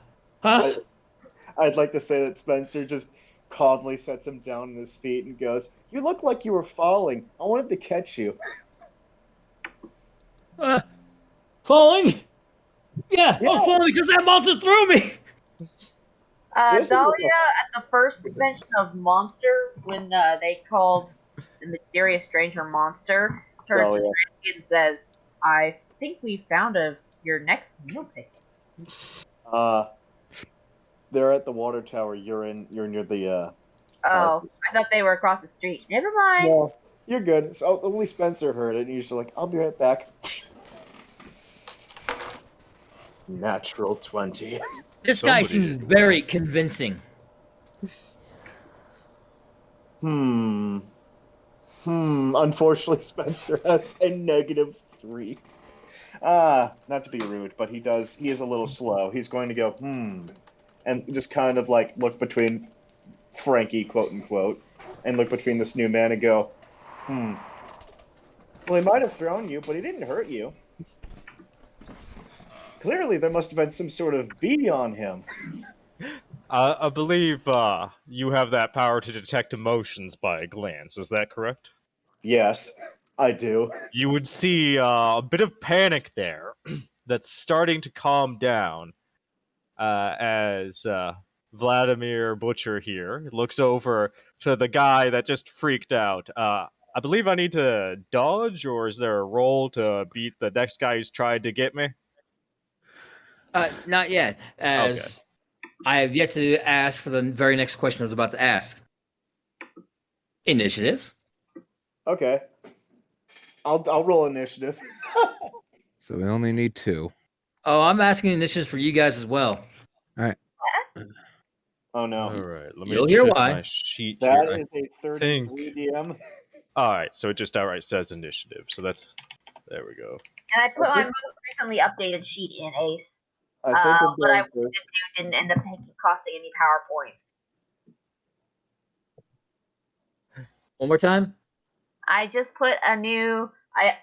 like to say that Spencer just calmly sets him down on his feet and goes, "You look like you were falling. I wanted to catch you." Falling? Yeah, I was falling because that monster threw me. Dahlia, at the first mention of monster, when they called the mysterious stranger monster, turns to Dahlia. Frankie and says, "I think we found your next meal ticket." They're at the water tower. You're near the. Oh, I thought they were across the street. Never mind. No, you're good. So only Spencer heard it, and he's just like, "I'll be right back." Natural 20. This guy Somebody seems very convincing. Unfortunately, Spencer has a -3. Not to be rude, but he is a little slow. He's going to go, and just kind of like look between Frankie, quote unquote, and look between this new man and go, Well, he might have thrown you, but he didn't hurt you. Clearly, there must have been some sort of bee on him. I believe you have that power to detect emotions by a glance. Is that correct? Yes, I do. You would see a bit of panic there that's starting to calm down as Vladimir Butcher here looks over to the guy that just freaked out. I believe I need to dodge, or is there a roll to beat the next guy who's tried to get me? Not yet, as I have yet to ask for the very next question I was about to ask. Initiatives? Okay. I'll roll initiative. So we only need 2. Oh, I'm asking initiatives for you guys as well. All right. Oh no. All right, let me You'll hear check why. my sheet That here. is a 33 think- DM. All right, so it just outright says initiative. So there we go. And I put my most recently updated sheet in Ace. I think I'm What I going to. wanted to do didn't end up costing any PowerPoints. One more time? I just put I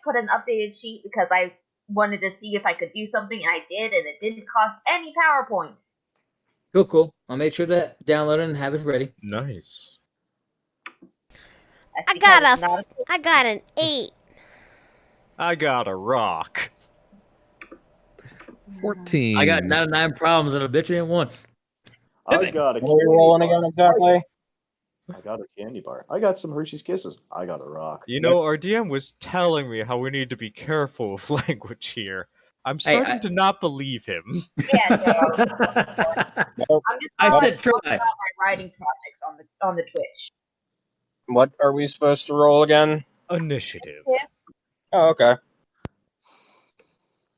put an updated sheet because I wanted to see if I could do something, and I did, and it didn't cost any PowerPoints. Cool. I'll make sure to download it and have it ready. Nice. That's I because got it's not I got an 8. I got a rock. 14. I got 9 problems and a bitch in one. I got a What are we candy rolling bar. again exactly? I got a candy bar. I got some Hershey's Kisses. I got a rock. You know, our DM was telling me how we need to be careful with language here. I'm starting to not believe him. Yeah, no. I'm just I talking said try. about my writing projects on the Twitch. What are we supposed to roll again? Initiative. Oh, okay.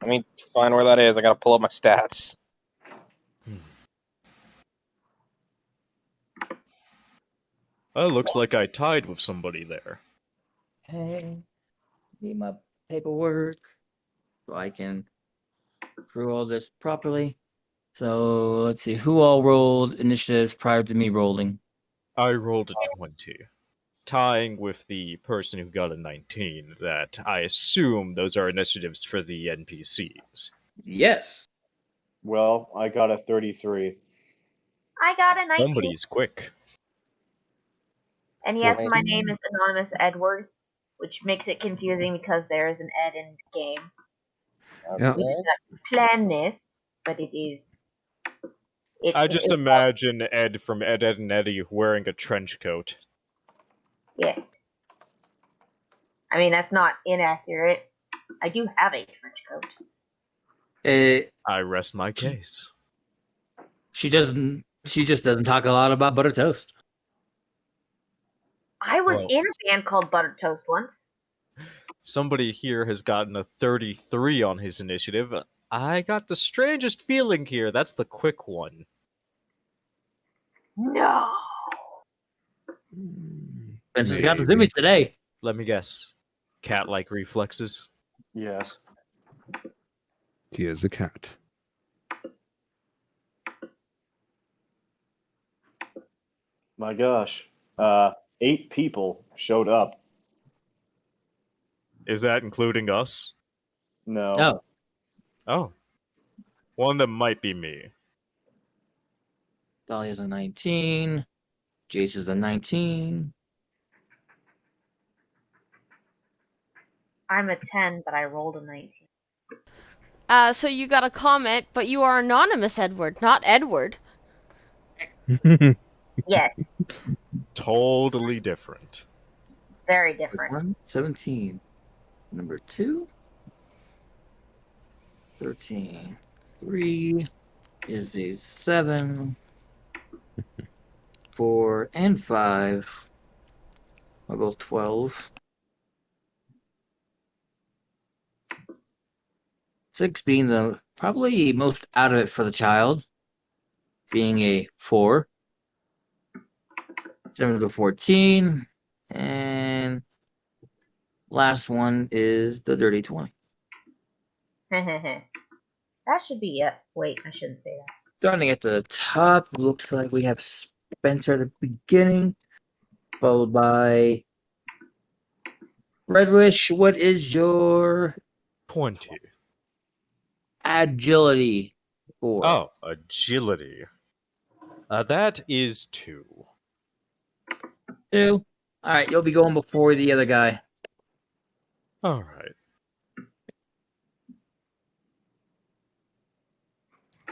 Let me find where that is. I gotta pull up my stats. Oh, looks like I tied with somebody there. Hey, need my paperwork so I can accrue all this properly. So let's see who all rolled initiatives prior to me rolling. I rolled a 20, tying with the person who got a 19. That I assume those are initiatives for the NPCs. Yes. Well, I got a 33. I got a 19. Somebody's quick. And yes, my 14. name is Anonymous Edward, which makes it confusing because there is an Ed in the game. Yeah. We did not plan this, but it is. I just imagine Ed from Ed, Ed and Eddie wearing a trench coat. Yes. I mean, that's not inaccurate. I do have a trench coat. I rest my case. She just doesn't talk a lot about butter toast. I was Well. in a band called Buttered Toast once. Somebody here has gotten a 33 on his initiative. I got the strangest feeling here. That's the quick one. No. Vince has got the Maybe. zoomies today. Let me guess. Cat-like reflexes. Yes. He is a cat. My gosh. 8 people showed up. Is that including us? No. No. Oh. One that might be me. Dahlia's a 19. Jace is a 19. I'm a 10, but I rolled a 19. So you got a comment, but you are anonymous, Edward, not Edward. Yes, Totally different. very different. 1, 17. Number 2. 13. 3 is a 7. 4 and 5 are both 12. 6 being the probably most out of it for the child, being a 4. 7 to 14. And last one is the dirty 20. That should be it. Wait, I shouldn't say that. Starting at the top, looks like we have Spencer at the beginning, followed by Redwish. What is your 20. agility for? Oh, agility. That is 2. 2. All right, you'll be going before the other guy. All right.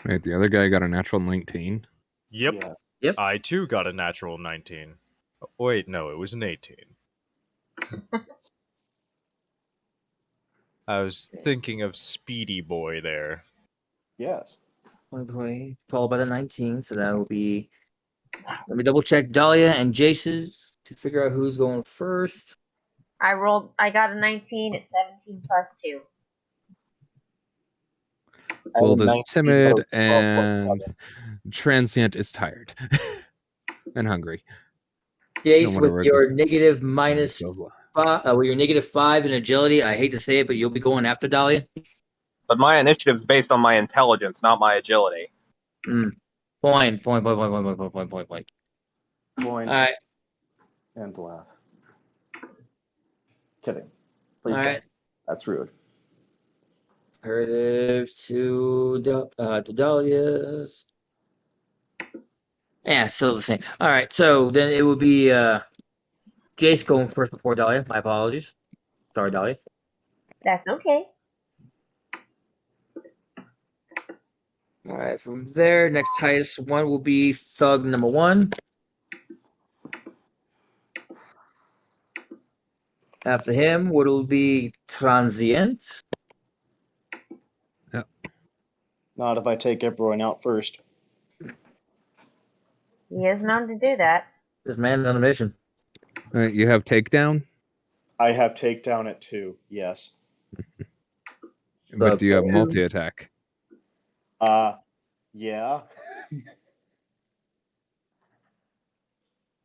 Wait, the other guy got a natural 19. Yep. Yeah. Yep. I too got a natural 19. Oh, wait, no, it was an 18. I was thinking of Speedy Boy there. Yes. 20, followed by the 19, so that will be. Let me double check Dahlia and Jace's to figure out who's going first. I got a 19 at 17 plus 2. Gold is 19 timid plus 12 plus and 7. transient is tired and hungry. Jace, Someone with to your work negative minus Blah, blah. 5, with your negative 5 in agility, I hate to say it, but you'll be going after Dahlia. But my initiative is based on my intelligence, not my agility. Point. Point All right, and laugh. Kidding. all Please don't. right. That's rude. Imperative to Dahlia's. Yeah, still the same. All right, so then it would be Jace going first before Dahlia. My apologies. Sorry, Dahlia. That's okay. All right, from there, next highest one will be Thug number 1. After him, what will be Transient. Not if I take everyone out first. He is known to do that. This man on a mission. You have takedown, I have takedown at 2. Yes. but do you have Thug multi attack? Yeah.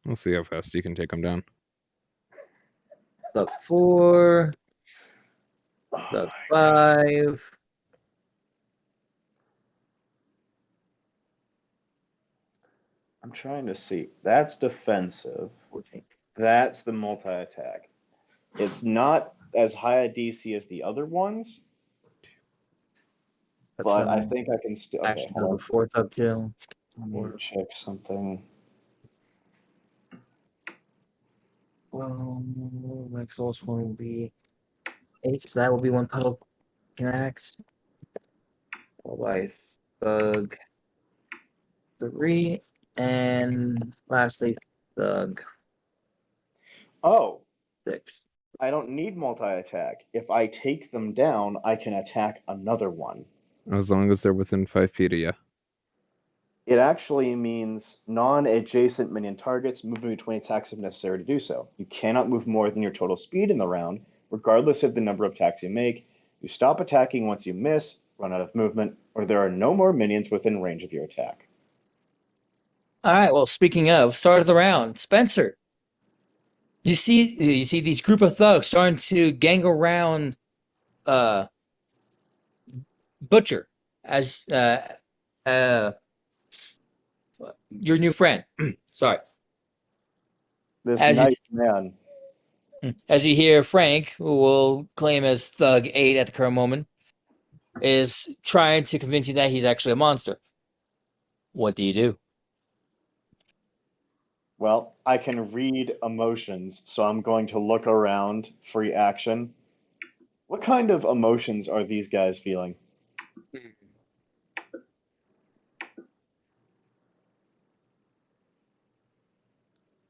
We'll see how fast you can take him down. Thug 4. Thug 5. I'm trying to see. That's defensive. 14. That's the multi-attack. It's not as high a DC as the other ones, but I think I can still. Okay, Action hold on. number 4, Thug 2. Let me check something. Well, next last one will be 8, so that will be 1 puddle connects. Followed by Thug 3, and lastly Thug Oh, 6. I don't need multi-attack. If I take them down, I can attack another one. As long as they're within 5 feet of you. It actually means non-adjacent minion targets moving between attacks if necessary to do so. You cannot move more than your total speed in the round, regardless of the number of attacks you make. You stop attacking once you miss, run out of movement, or there are no more minions within range of your attack. All right. Well, speaking of, start of the round, Spencer. You see these group of thugs starting to gang around Butcher as your new friend. Sorry. This As nice man. As you hear, Frank, who will claim as Thug 8 at the current moment, is trying to convince you that he's actually a monster. What do you do? Well, I can read emotions, so I'm going to look around for reaction. What kind of emotions are these guys feeling?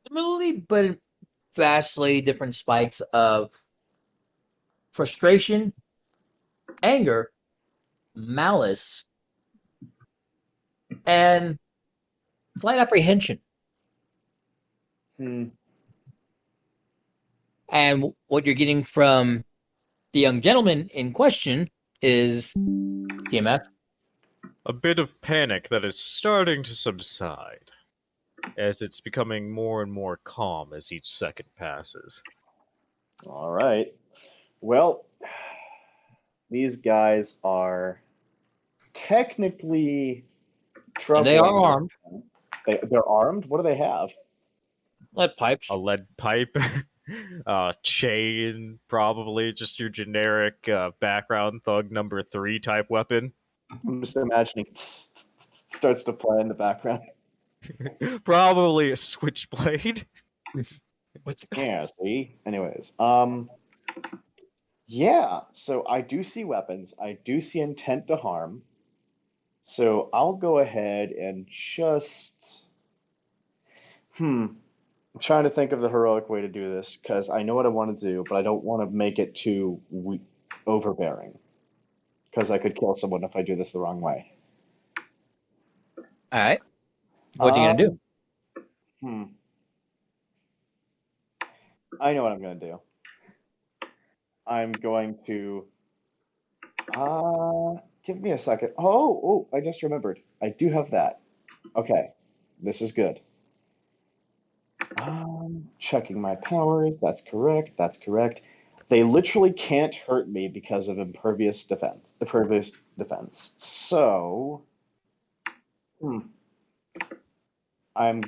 Similarly, but vastly different spikes of frustration, anger, malice, and slight apprehension. And what you're getting from the young gentleman in question is DMF. A bit of panic that is starting to subside, as it's becoming more and more calm as each second passes. All right. Well, these guys are technically And they are armed. They're armed? What do they have? Lead pipes. A lead pipe, chain, probably just your generic background thug number 3 type weapon. I'm just imagining starts to play in the background. Probably a switchblade. With the Yeah, see? Anyways, yeah, so I do see weapons. I do see intent to harm. So I'll go ahead and just... I'm trying to think of the heroic way to do this, because I know what I want to do, but I don't want to make it too overbearing. Because I could kill someone if I do this the wrong way. All right. What are you going to do? I know what I'm going to do. I'm going to... give me a second. Oh, I just remembered. I do have that. Okay, this is good. Checking my powers. That's correct. That's correct. They literally can't hurt me because of impervious defense. So, I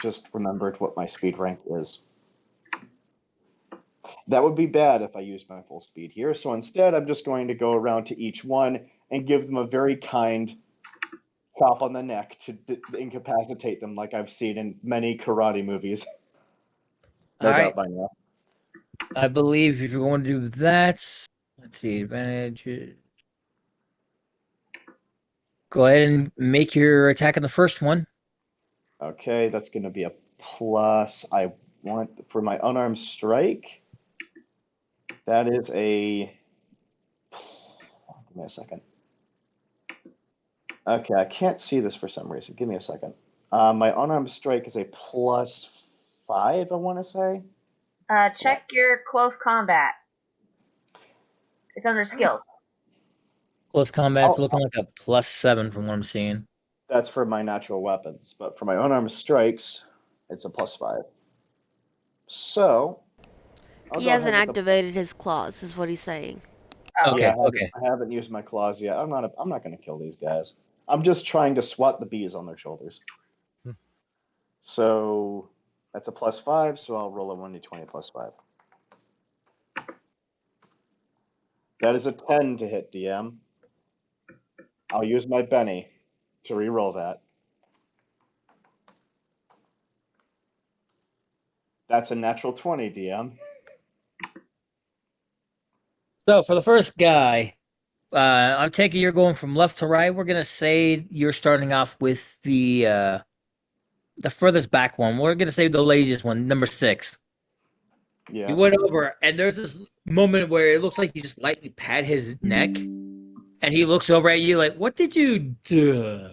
just remembered what my speed rank is. That would be bad if I used my full speed here. So instead, I'm just going to go around to each one and give them a very kind chop on the neck to incapacitate them, like I've seen in many karate movies. No doubt by now. I believe if you're going to do that, let's see, advantages. Go ahead and make your attack on the first one. Okay, that's going to be a plus. I want, for my unarmed strike, that is a... Give me a second. Okay, I can't see this for some reason. Give me a second. My unarmed strike is a +5, I want to say. Check your close combat. It's under skills. Close combat's looking like a +7 from what I'm seeing. That's for my natural weapons, but for my unarmed strikes, it's a +5. So He hasn't activated his claws, is what he's saying. Okay, yeah, okay. I haven't used my claws yet. I'm not going to kill these guys. I'm just trying to swat the bees on their shoulders. So that's a +5. So I'll roll a 1d20 +5. That is a 10 to hit, DM. I'll use my Benny to re-roll that. That's a natural 20, DM. So for the first guy, I'm taking you're going from left to right. We're gonna say you're starting off with the furthest back one. We're gonna say the laziest one, number 6. Yeah. You went over, and there's this moment where it looks like you just lightly pat his neck, and he looks over at you like, "What did you do?"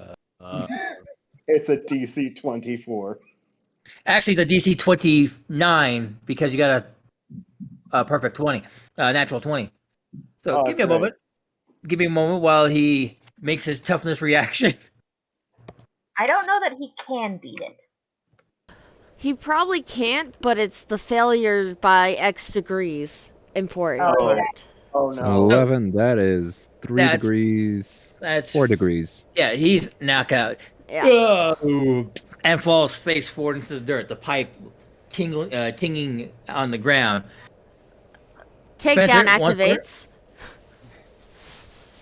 It's a DC 24. Actually, the DC 29 because you got a perfect 20, natural 20. So Oh, give me a that's right. moment. Give me a moment while he makes his toughness reaction. I don't know that he can beat it. He probably can't, but it's the failure by X degrees important Oh, part. Oh So no. 11, that is 3 That's- degrees, That's 4 degrees. Yeah, he's knockout. Yeah. And falls face forward into the dirt. The pipe tinging on the ground. Takedown Spencer, one activates.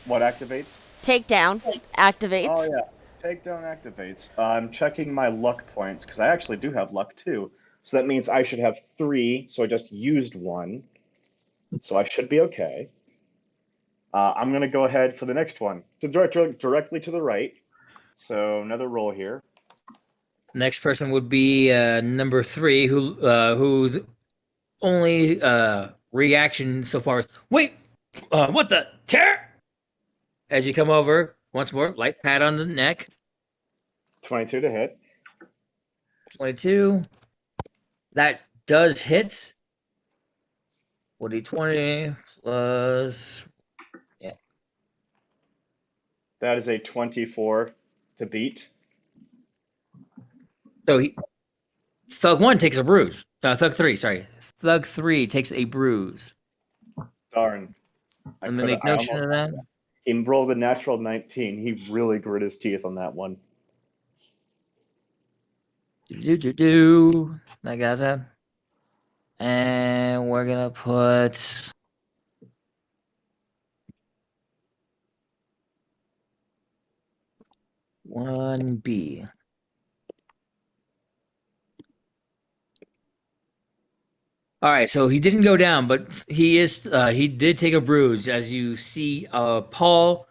What activates? Takedown activates. Oh yeah, takedown activates. I'm checking my luck points because I actually do have luck too. So that means I should have 3. So I just used 1. So I should be okay. I'm gonna go ahead for the next one. To directly to the right. So another roll here. Next person would be number 3, whose only reaction so far is wait, what the terror? As you come over once more, light pat on the neck. 22 to hit. 22. That does hit. 20 plus. That is a 24 to beat. So Thug 1 takes a bruise. Thug 3, sorry. Thug 3 takes a bruise. Darn. Let me make notion of that. He rolled a natural 19. He really grit his teeth on that one. That guy's out. And we're gonna put one B. All right, so he didn't go down, but he did take a bruise, as you see a paw-shaped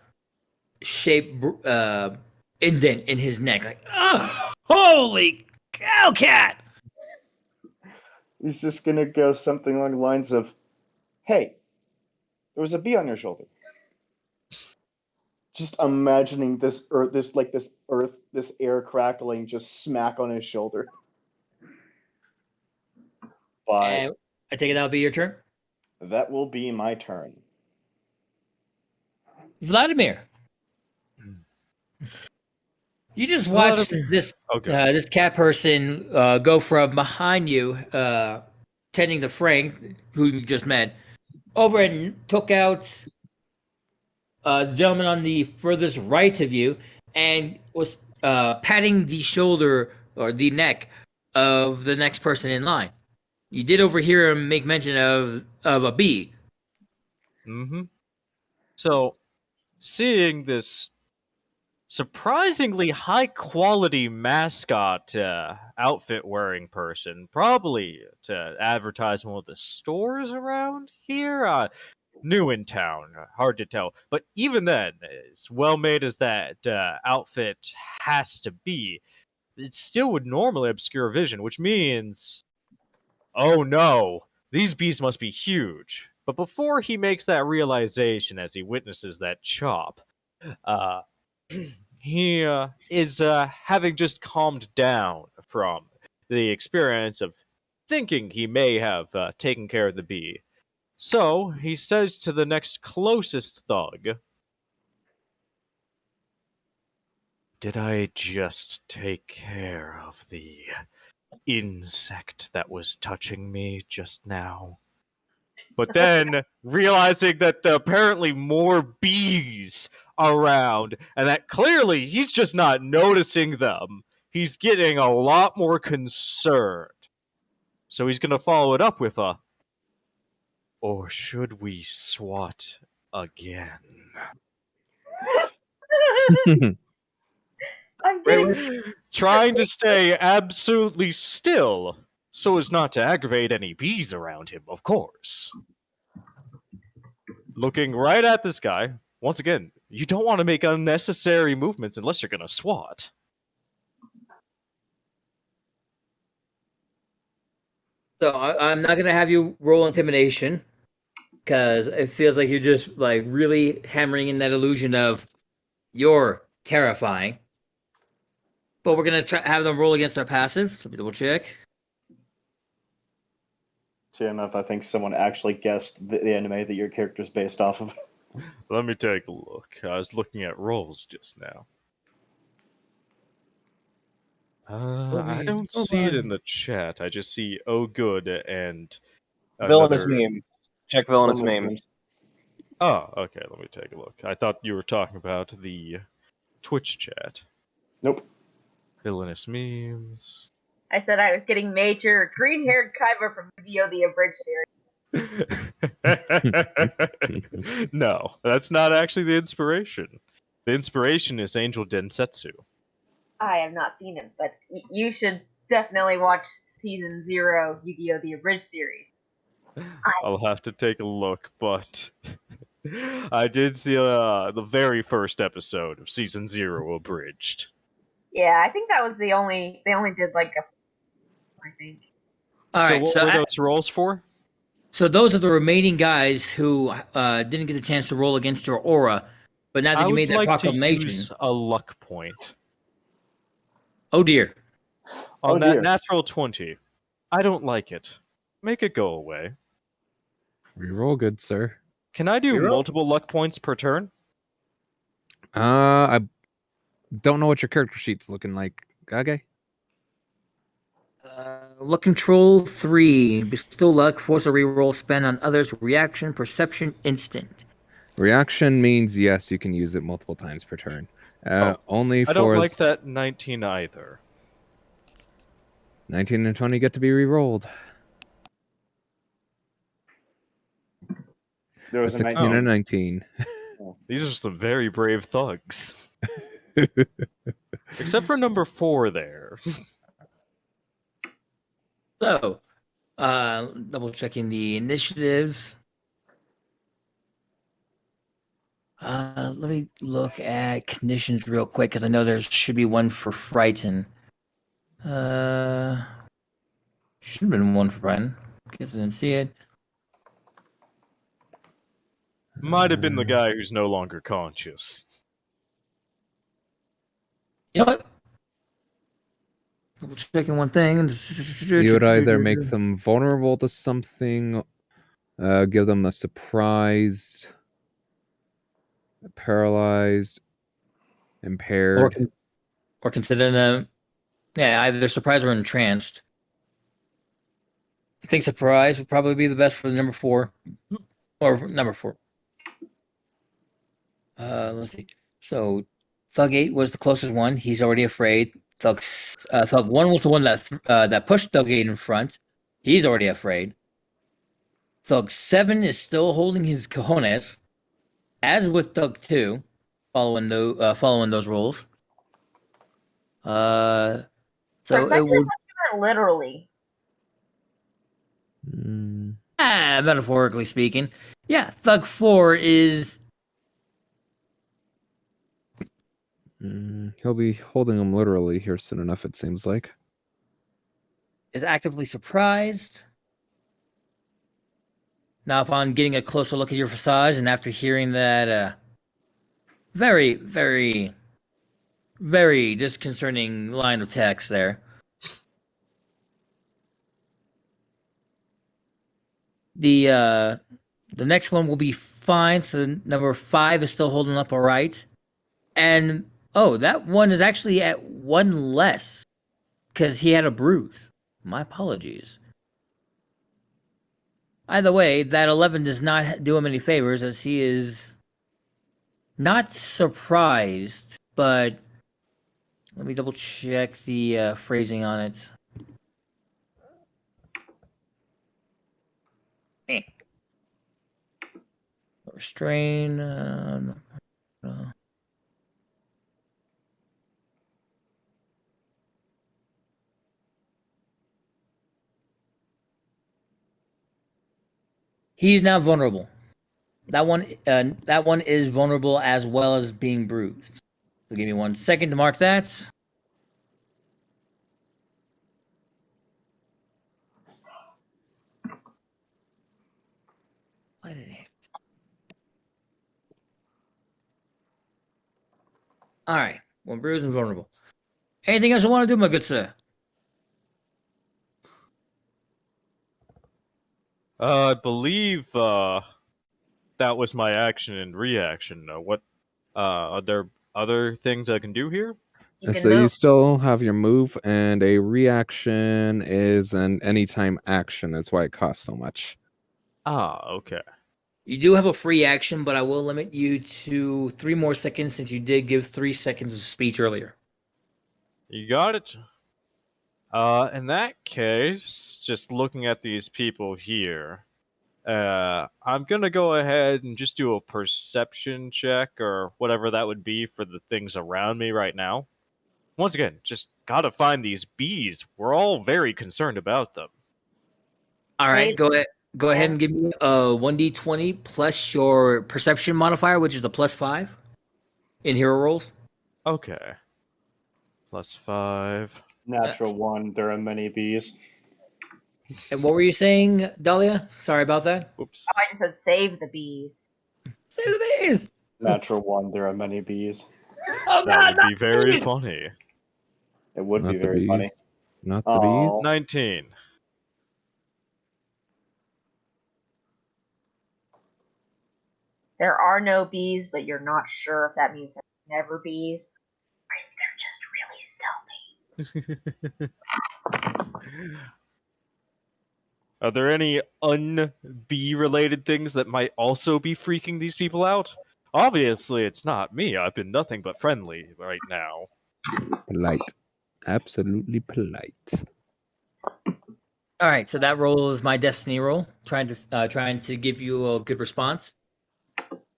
indent in his neck. Like, oh, holy cow, cat! He's just gonna go something along the lines of, "Hey, there was a bee on your shoulder." Just imagining this air crackling, just smack on his shoulder. But And I take it that'll be your turn, that will be my turn. Vladimir. You just watched this this cat person go from behind you, tending to Frank, who you just met, over and took out the gentleman on the furthest right of you, and was patting the shoulder or the neck of the next person in line. You did overhear him make mention of a bee. Mm-hmm. So, seeing this surprisingly high quality mascot outfit wearing person, probably to advertise one of the stores around here. New in town, hard to tell. But even then, as well made as that outfit has to be, it still would normally obscure vision, which means, oh no, these bees must be huge. But before he makes that realization as he witnesses that chop, he is having just calmed down from the experience of thinking he may have taken care of the bee. So he says to the next closest thug, "Did I just take care of the insect that was touching me just now?" But then, realizing that apparently more bees around, and that clearly he's just not noticing them, he's getting a lot more concerned. So he's going to follow it up with a, "Or should we swat again?" Trying to stay absolutely still so as not to aggravate any bees around him, of course. Looking right at this guy. Once again, you don't want to make unnecessary movements unless you're going to swat. So I'm not gonna have you roll intimidation, because it feels like you're just like really hammering in that illusion of you're terrifying. but we're gonna have them roll against our passive. So let me double check. Sure enough, I think someone actually guessed the anime that your character's based off of. Let me take a look. I was looking at rolls just now. I don't see it in the chat. I just see "oh good" and Villainous another. meme. Check villainous meme. Oh, okay. Let me take a look. I thought you were talking about the Twitch chat. Nope. Villainous memes. I said I was getting major green-haired Kaiba from Yu-Gi-Oh! The Abridged series. No, that's not actually the inspiration. The inspiration is Angel Densetsu. I have not seen it, but you should definitely watch Season 0 Yu-Gi-Oh! The Abridged series. I'll have to take a look, but I did see the very first episode of Season 0 abridged. Yeah, I think that was the only. They only did like a. I think. All right. So what were those rolls for? So those are the remaining guys who didn't get a chance to roll against your aura, but now that you made that proclamation, to use a luck point. Oh dear! On that natural 20, I don't like it. Make it go away. Reroll, good sir. Can I do multiple luck points per turn? I don't know what your character sheet's looking like. Gage? Luck control 3. Bestow luck. Force a reroll. Spend on others. Reaction. Perception. Instant. Reaction means yes, you can use it multiple times per turn. Only for I don't like that 19 either. 19 and 20 get to be re-rolled. There was 16 and 19. These are some very brave thugs. Except for number 4 there. So, double checking the initiatives. Let me look at conditions real quick because I know there should be one for Frighten. Should have been one for Frighten. Guess I didn't see it. Might have been the guy who's no longer conscious. You know what? Double checking one thing. You would either make them vulnerable to something, give them a surprised, paralyzed, impaired, or consider them, either surprised or entranced. I think surprise would probably be the best for the number 4, or number 4. Let's see. So, Thug 8 was the closest one. He's already afraid. Thug 1 was the one that pushed Thug 8 in front. He's already afraid. Thug 7 is still holding his cojones, as with Thug 2, following those rules. So it would literally. Metaphorically speaking, yeah. Thug 4 is. He'll be holding them literally here soon enough, it seems like. Is actively surprised. Now, upon getting a closer look at your visage, and after hearing that very, very, very disconcerting line of text there, the next one will be fine. So number 5 is still holding up all right, and that one is actually at 1 less because he had a bruise. My apologies. Either way, that 11 does not do him any favors as he is not surprised, but let me double check the phrasing on it. Restrain. He's now vulnerable. That one is vulnerable as well as being bruised. So give me 1 second to mark that. Why did it? All right, 1 bruised and vulnerable. Anything else you want to do, my good sir? I believe that was my action and reaction. What are there other things I can do here? You can So you move. still have your move, and a reaction is an anytime action. That's why it costs so much. Ah, okay. You do have a free action, but I will limit you to 3 more seconds since you did give 3 seconds of speech earlier. You got it. In that case, just looking at these people here, I'm gonna go ahead and just do a perception check or whatever that would be for the things around me right now. Once again, just gotta find these bees. We're all very concerned about them. All right, Wait. go ahead. Go ahead Yeah. and give me a 1d20 plus your perception modifier, which is a +5 in hero rolls. Okay. +5. Natural 1. There are many bees. And what were you saying, Dahlia? Sorry about that. Oops. Oh, I just said save the bees. Save the bees. Natural 1. There are many bees. Oh That God! would be not very bees! funny. It would Not be the very bees. funny. Not the Aw. bees. 19. There are no bees, but you're not sure if that means there's never bees, or if they're just really stealthy. Are there any un-bee related things that might also be freaking these people out? Obviously, it's not me. I've been nothing but friendly right now. Polite. Absolutely polite. All right, so that roll is my destiny roll, trying to give you a good response.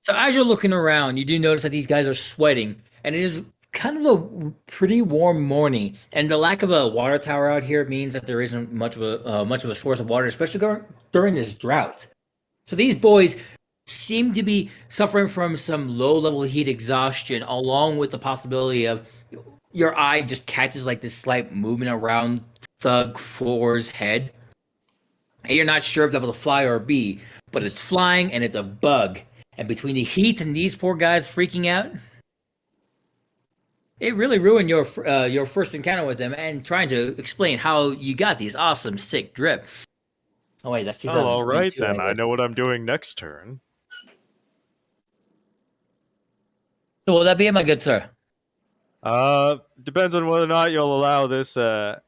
So as you're looking around, you do notice that these guys are sweating, and it is kind of a pretty warm morning. And the lack of a water tower out here means that there isn't much of a source of water, especially during this drought. So these boys seem to be suffering from some low-level heat exhaustion, along with the possibility of your eye just catches like this slight movement around Thug 4's head. And you're not sure if that was a fly or a bee, but it's flying and it's a bug. And between the heat and these poor guys freaking out, it really ruined your first encounter with them and trying to explain how you got these awesome sick drip. Oh wait, that's 2022. Oh, all right then. I guess. know what I'm doing next turn. So will that be it, my good sir? Depends on whether or not you'll allow this. No,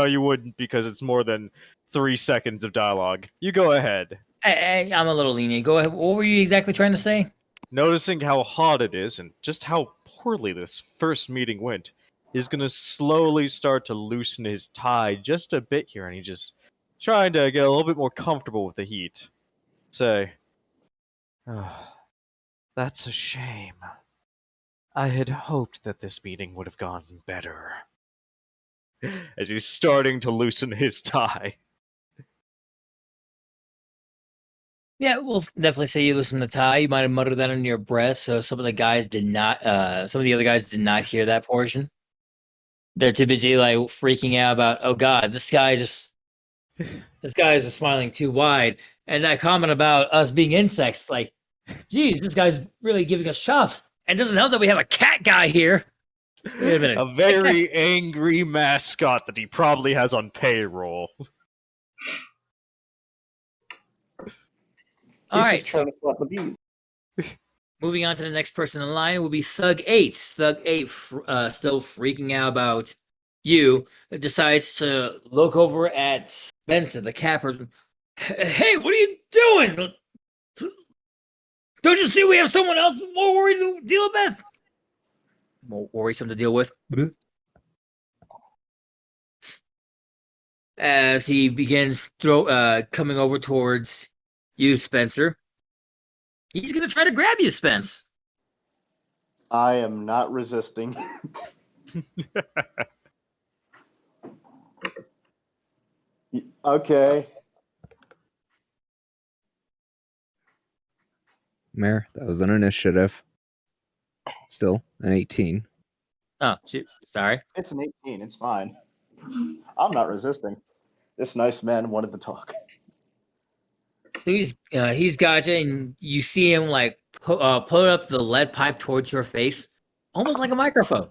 you wouldn't because it's more than 3 seconds of dialogue. You go ahead. I'm a little lenient. Go ahead. What were you exactly trying to say? Noticing how hot it is and just how poorly this first meeting went, he's gonna slowly start to loosen his tie just a bit here, and he's just trying to get a little bit more comfortable with the heat. Say, that's a shame. I had hoped that this meeting would have gone better. As he's starting to loosen his tie. Yeah, we'll definitely say you listen to Ty. You might have muttered that under your breath, so some of the guys did not. Some of the other guys did not hear that portion. They're too busy like freaking out about, oh God, this guy is just smiling too wide. And that comment about us being insects, like, geez, this guy's really giving us chops. And it doesn't help that we have a cat guy here. Wait a minute. A very angry mascot that he probably has on payroll. All right, He's just so trying to slap the bees. moving on to the next person in line will be Thug 8. Thug 8, still freaking out about you, decides to look over at Spencer, the cat person. Hey, what are you doing? Don't you see we have someone else more worried to deal with? More worrisome to deal with. As he begins coming over towards you, Spencer. He's gonna try to grab you, Spence. I am not resisting. Okay. Mayor, that was an initiative. Still an 18. Oh, shoot. Sorry. It's an 18. It's fine. I'm not resisting. This nice man wanted to talk. So he's got you, and you see him like put up the lead pipe towards your face, almost like a microphone.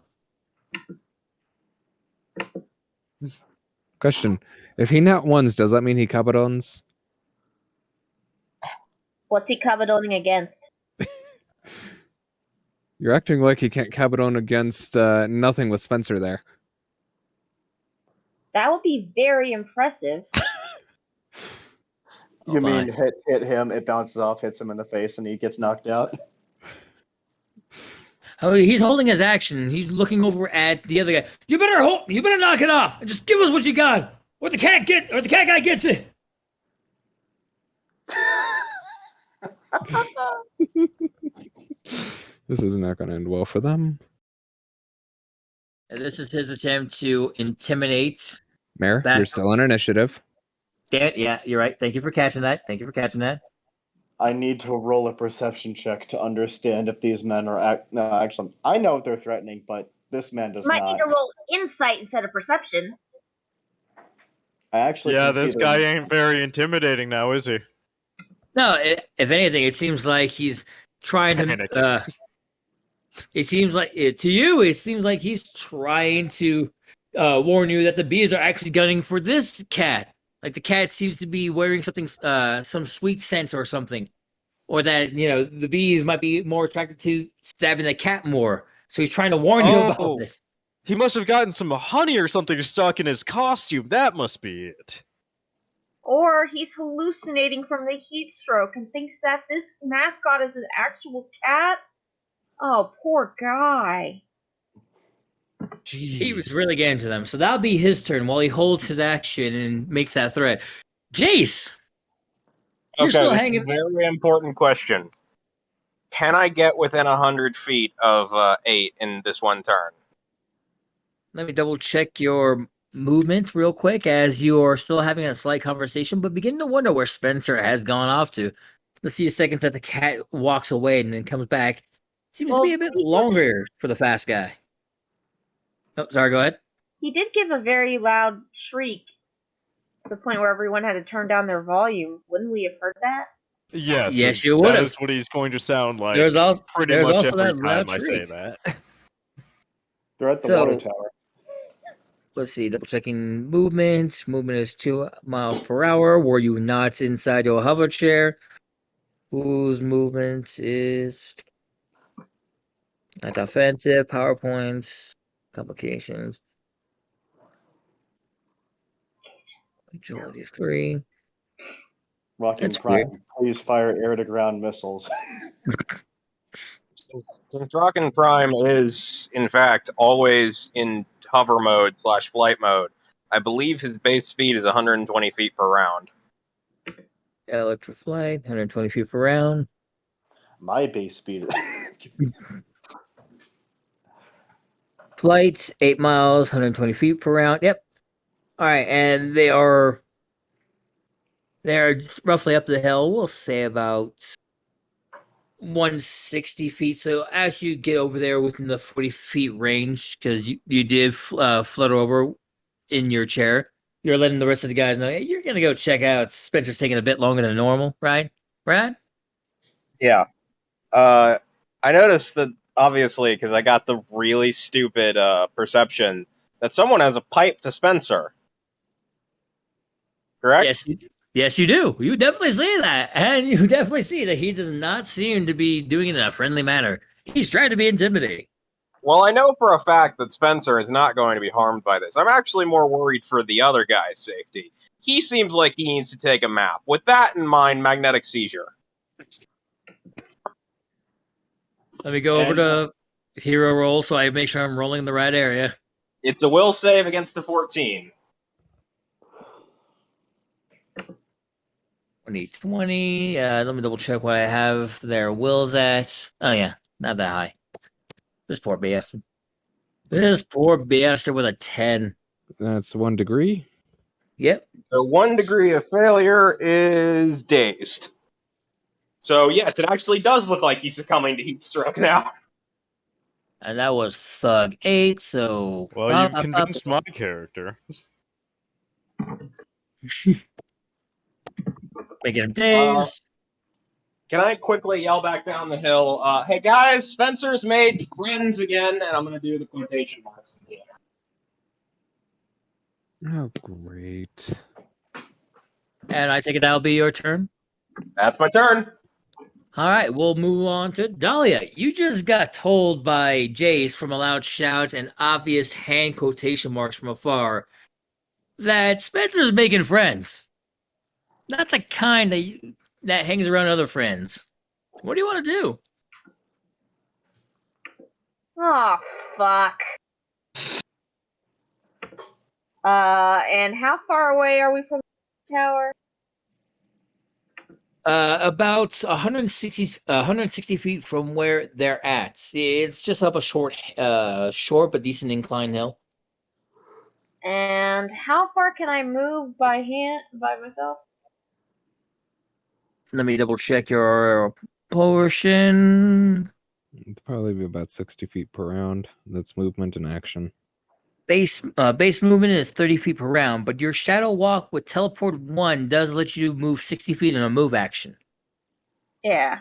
Question: if he nat ones, does that mean he cabadons? What's he cabadoning against? You're acting like he can't cabadon against nothing with Spencer there. That would be very impressive. You my. mean hit him, it bounces off, hits him in the face, and he gets knocked out? Oh, he's holding his action. He's looking over at the other guy. You better knock it off. Just give us what you got. Or the cat guy gets it. This is not going to end well for them. And this is his attempt to intimidate. Mayor, That- you're still on initiative. Yeah, you're right. Thank you for catching that. I need to roll a perception check to understand if these men are no, actually, I know if they're threatening, but this man does Might not. need to roll insight instead of perception. I actually Yeah, can see this them- guy ain't very intimidating now, is he? No, if anything, it seems like he's trying Panic. to. It seems like to you. It seems like he's trying to warn you that the bees are actually gunning for this cat. Like the cat seems to be wearing something, some sweet scent or something, or that the bees might be more attracted to stabbing the cat more. So he's trying to warn you about this. He must have gotten some honey or something stuck in his costume. That must be it. Or he's hallucinating from the heat stroke and thinks that this mascot is an actual cat. Oh, poor guy. He was really getting to them. So that'll be his turn while he holds his action and makes that threat. Jace, you're still this is hanging. a very important question. Can I get within 100 feet of 8 in this one turn? Let me double check your movement real quick as you are still having a slight conversation, but beginning to wonder where Spencer has gone off to. The few seconds that the cat walks away and then comes back seems to be a bit longer for the fast guy. Oh, sorry, go ahead. He did give a very loud shriek to the point where everyone had to turn down their volume. Wouldn't we have heard that? Yes, Yes, and you would That have. is what he's going to sound like. There's also pretty there's much also every that time loud I say shriek. that. They're at the So- water tower. Let's see, double checking movement. Movement is 2 miles per hour. Were you not inside your hover chair? Whose movement is not offensive? PowerPoints, complications. Agility is 3. Rocking That's Prime, please fire air-to-ground missiles. Since Rockin' Prime is, in fact, always in hover mode / flight mode, I believe his base speed is 120 feet per round. Electric flight, 120 feet per round. My base speed. Flight, 8 miles, 120 feet per round. Yep. All right, and they're just roughly up the hill. We'll say about 160 feet. So as you get over there within the 40 feet range, because you did flutter over in your chair, you're letting the rest of the guys know, hey, you're gonna go check out. Spencer's taking a bit longer than normal, right? Right? Yeah. I noticed that, obviously, because I got the really stupid perception, that someone has a pipe to Spencer. Correct? Yes, you do. You definitely see that, and you definitely see that he does not seem to be doing it in a friendly manner. He's trying to be intimidating. Well, I know for a fact that Spencer is not going to be harmed by this. I'm actually more worried for the other guy's safety. He seems like he needs to take a map. With that in mind, magnetic seizure. Let me go over to hero roll so I make sure I'm rolling in the right area. It's a will save against a 14. 20. Let me double check what I have there. Will's at. Oh yeah, not that high. This poor bastard. This poor bastard with a 10. That's 1 degree. Yep. The 1 degree of failure is dazed. So yes, it actually does look like he's succumbing to heat stroke now. And that was Thug 8, so... Well, you've convinced my character. Making him dazed. Can I quickly yell back down the hill, hey guys, Spencer's made friends again, and I'm going to do the quotation marks in the air. Oh, great. And I take it that'll be your turn? That's my turn. All right, we'll move on to Dahlia. You just got told by Jace from a loud shout and obvious hand quotation marks from afar that Spencer's making friends. Not the kind that hangs around other friends. What do you want to do? Oh, fuck. And how far away are we from the tower? About 160 feet from where they're at. It's just up a short but decent incline hill. And how far can I move by myself? Let me double check your portion. It'd probably be about 60 feet per round. That's movement and action. Base movement is 30 feet per round, but your shadow walk with teleport 1 does let you move 60 feet in a move action. Yeah.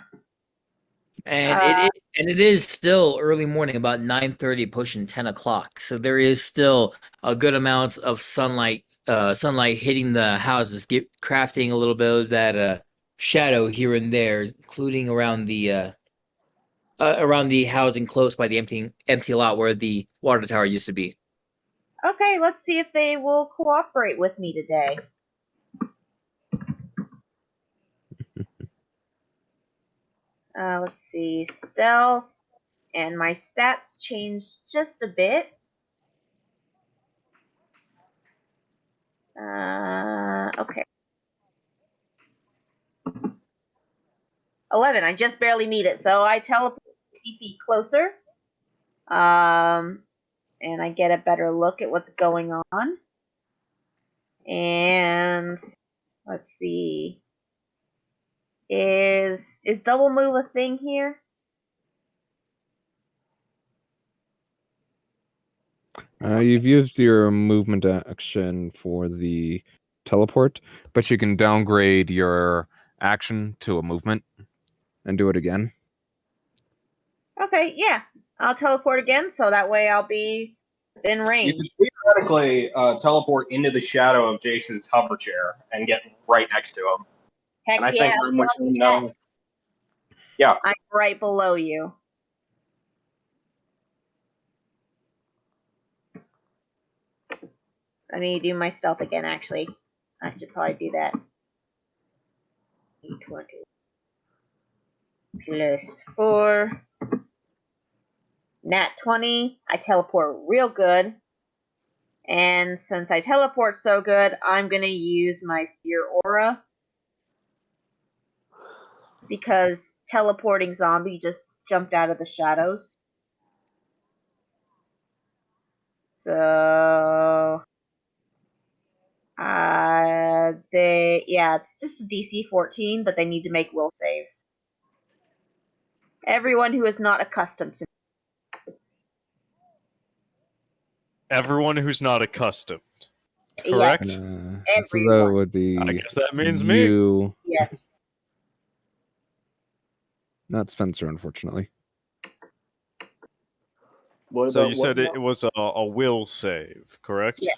And it is still early morning, about 9:30, pushing 10 o'clock. So there is still a good amount of sunlight hitting the houses, crafting a little bit of that shadow here and there, including around the housing close by the empty lot where the water tower used to be. Okay, let's see if they will cooperate with me today. Let's see, stealth, and my stats changed just a bit. Okay. 11, I just barely meet it, so I teleport 50 feet closer. And I get a better look at what's going on. And let's see. Is double move a thing here? You've used your movement action for the teleport, but you can downgrade your action to a movement and do it again. Okay, yeah. I'll teleport again, so that way I'll be within range. You can theoretically teleport into the shadow of Jason's hover chair and get right next to him. Heck And I yeah, think I'll when do you that. know, yeah, I'm right below you. Let me do my stealth again, actually. I should probably do that. 20 plus 4. Nat 20. I teleport real good. And since I teleport so good, I'm going to use my Fear Aura. Because teleporting zombie just jumped out of the shadows. So... it's just a DC 14, but they need to make will saves. Everyone who is not accustomed to. Everyone who's not accustomed. Yes, Correct? So everyone. that would be I guess that means me. you, Yes. not Spencer, unfortunately. What So about you said what it was a will save, correct? Yeah.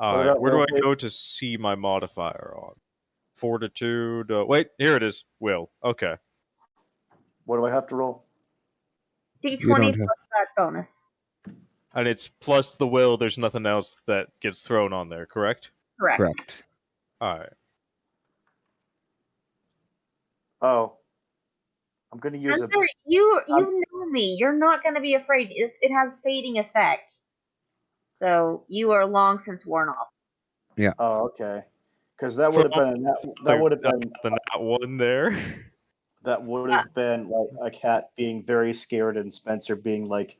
Alright, about where do will I save? go to see my modifier on? Fortitude. Wait, here it is. Will. Okay. What do I have to roll? You D20 don't plus have. that bonus. And it's plus the will, there's nothing else that gets thrown on there, correct? Correct. Correct. Alright. Oh, I'm gonna use a. Spencer, you know me. You're not going to be afraid. It has fading effect. So you are long since worn off. Oh, okay. Because that would have been that would have been the nat one there. that would have been like a cat being very scared and Spencer being like,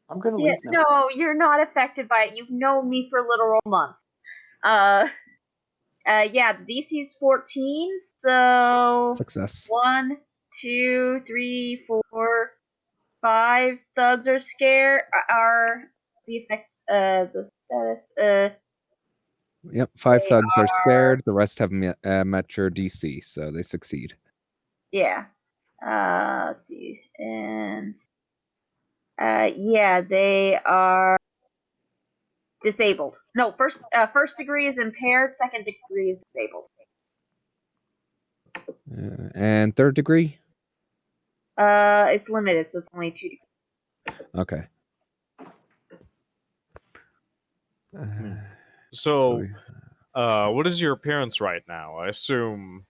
"I'm gonna Yeah, leave now." no, you're not affected by it. You've known me for literal months. Yeah, the DC's 14, so Success. 1, 2, 3, 4, 5 thugs are scared. Are the effect? The status. Yep, 5 They thugs are spared. The rest have met your DC, so they succeed. Yeah. Let's see. And yeah, they are Disabled. No, first degree is impaired. Second degree is disabled. And third degree? It's limited, so it's only 2 degrees. Okay. So, what is your appearance right now? I assume,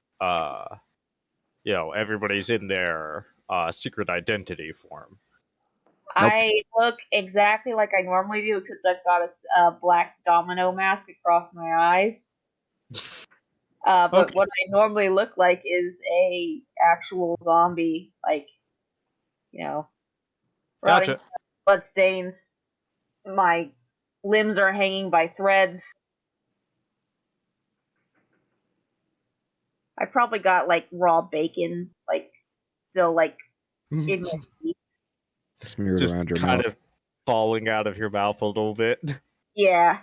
everybody's in their secret identity form. Nope. I look exactly like I normally do, except I've got a black domino mask across my eyes. But Okay. what I normally look like is a actual zombie, like, rotting Gotcha. blood stains. My limbs are hanging by threads. I probably got like raw bacon, like still like in my teeth. Smeared Just around your kind mouth. of falling out of your mouth a little bit. Yeah.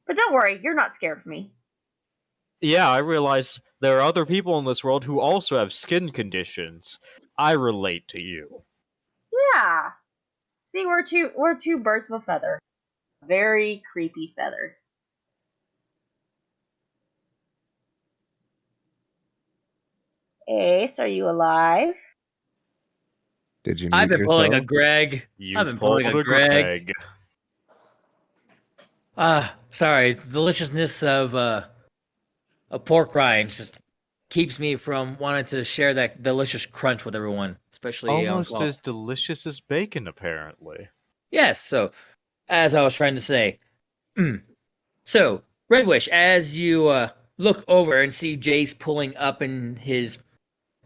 But don't worry, you're not scared of me. Yeah, I realize there are other people in this world who also have skin conditions. I relate to you. Yeah. See, we're two birds of a feather. Very creepy feather. Ace, are you alive? Did you I've mute been pulling a yourself? Greg. You I've been pulling pulled a Greg. Sorry. The deliciousness of pork rinds just keeps me from wanting to share that delicious crunch with everyone, especially Almost well, as delicious as bacon, apparently. yes. So, as I was trying to say, so Red Wish, as you look over and see Jace pulling up in his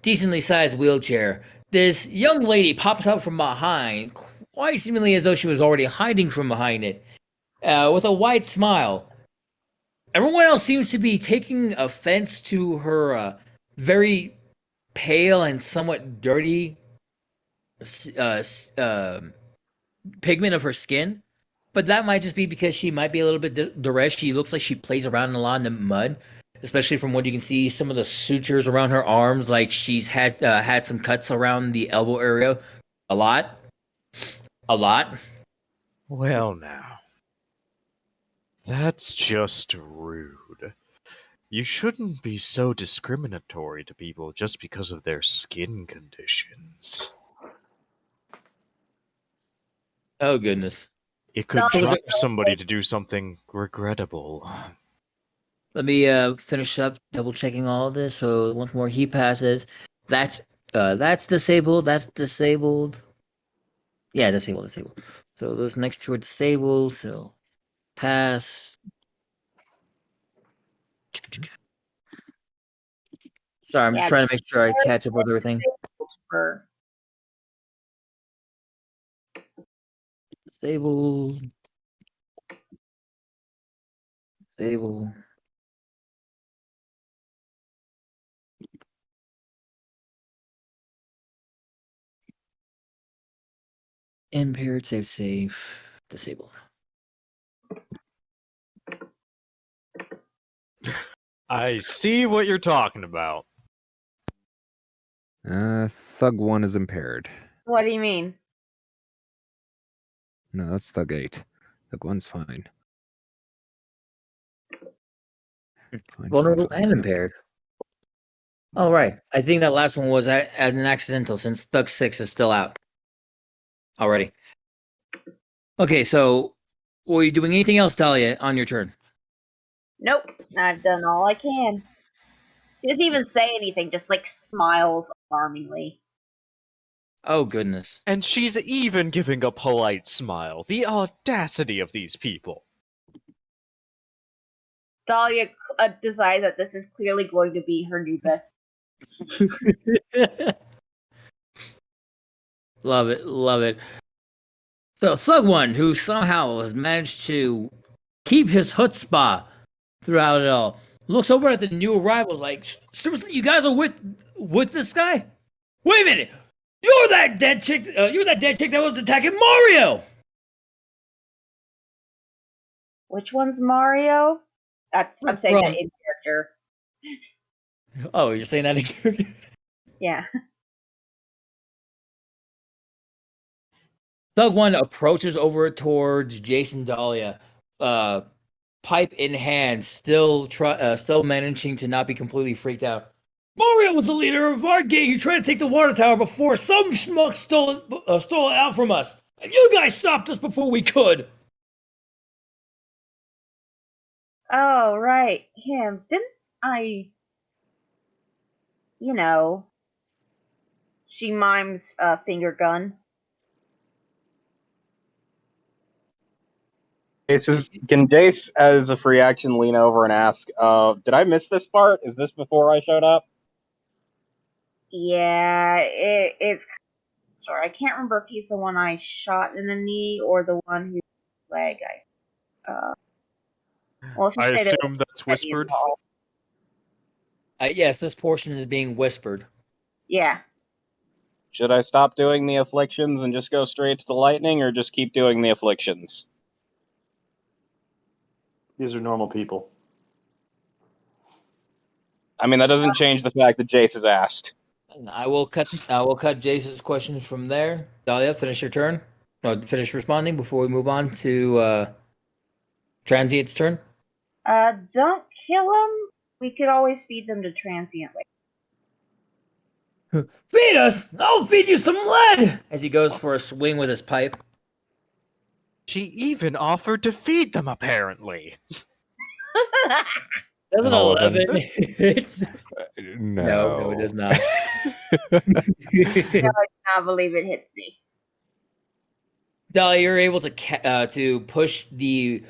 decently sized wheelchair, this young lady pops up from behind, quite seemingly as though she was already hiding from behind it, with a wide smile. Everyone else seems to be taking offense to her very pale and somewhat dirty pigment of her skin. But that might just be because she might be a little bit duress. She looks like she plays around a lot in the mud, especially from what you can see. Some of the sutures around her arms, like she's had some cuts around the elbow area, a lot. Well, now. That's just rude. You shouldn't be so discriminatory to people just because of their skin conditions. Oh goodness. It could So drive somebody to do something regrettable. Let me finish up double checking all of this. So once more, he passes. That's disabled. That's disabled. Yeah, disabled. So those next two are disabled. So pass. Sorry, I'm just trying to make sure I catch up with everything. Disabled. Disable. Impaired, safe. Disabled. I see what you're talking about. Thug 1 is impaired. What do you mean? No, that's Thug 8. Thug 1's fine. Vulnerable and impaired. Oh, right. I think that last one was an accidental since Thug 6 is still out already. Okay, so were you doing anything else, Talia, on your turn? Nope. I've done all I can. She doesn't even say anything, just like smiles alarmingly. Oh, goodness. And she's even giving a polite smile. The audacity of these people. Dahlia decides that this is clearly going to be her new best. Love it. So Thug 1, who somehow has managed to keep his chutzpah throughout it all, looks over at the new arrivals like, seriously, you guys are with this guy? Wait a minute! You're that dead chick that was attacking Mario! Which one's Mario? I'm saying that in character. Oh, you're saying that in character? Yeah. Thug One approaches over towards Jason Dahlia, pipe in hand, still managing to not be completely freaked out. Mario was the leader of our gang who tried to take the water tower before some schmuck stole it out from us, and you guys stopped us before we could. Oh, right. Him. Didn't I... You know... She mimes a finger gun. Can Jace, as a free action, lean over and ask, did I miss this part? Is this before I showed up? Yeah, it's... Sorry, I can't remember if he's the one I shot in the knee or the one whose leg I... well, let's just I say they assume that's whispered. Yes, this portion is being whispered. Yeah. Should I stop doing the afflictions and just go straight to the lightning, or just keep doing the afflictions? These are normal people. I mean, that doesn't change the fact that Jace has asked. I will cut Jason's questions from there. Dahlia, finish your turn. No, finish responding before we move on to Transient's turn. Don't kill him. We could always feed them to Transient later. Feed us! I'll feed you some lead! As he goes for a swing with his pipe. She even offered to feed them, apparently. Doesn't 11 it's... No. No, it does not. No, I cannot believe it hits me. Dahlia, you're able to push the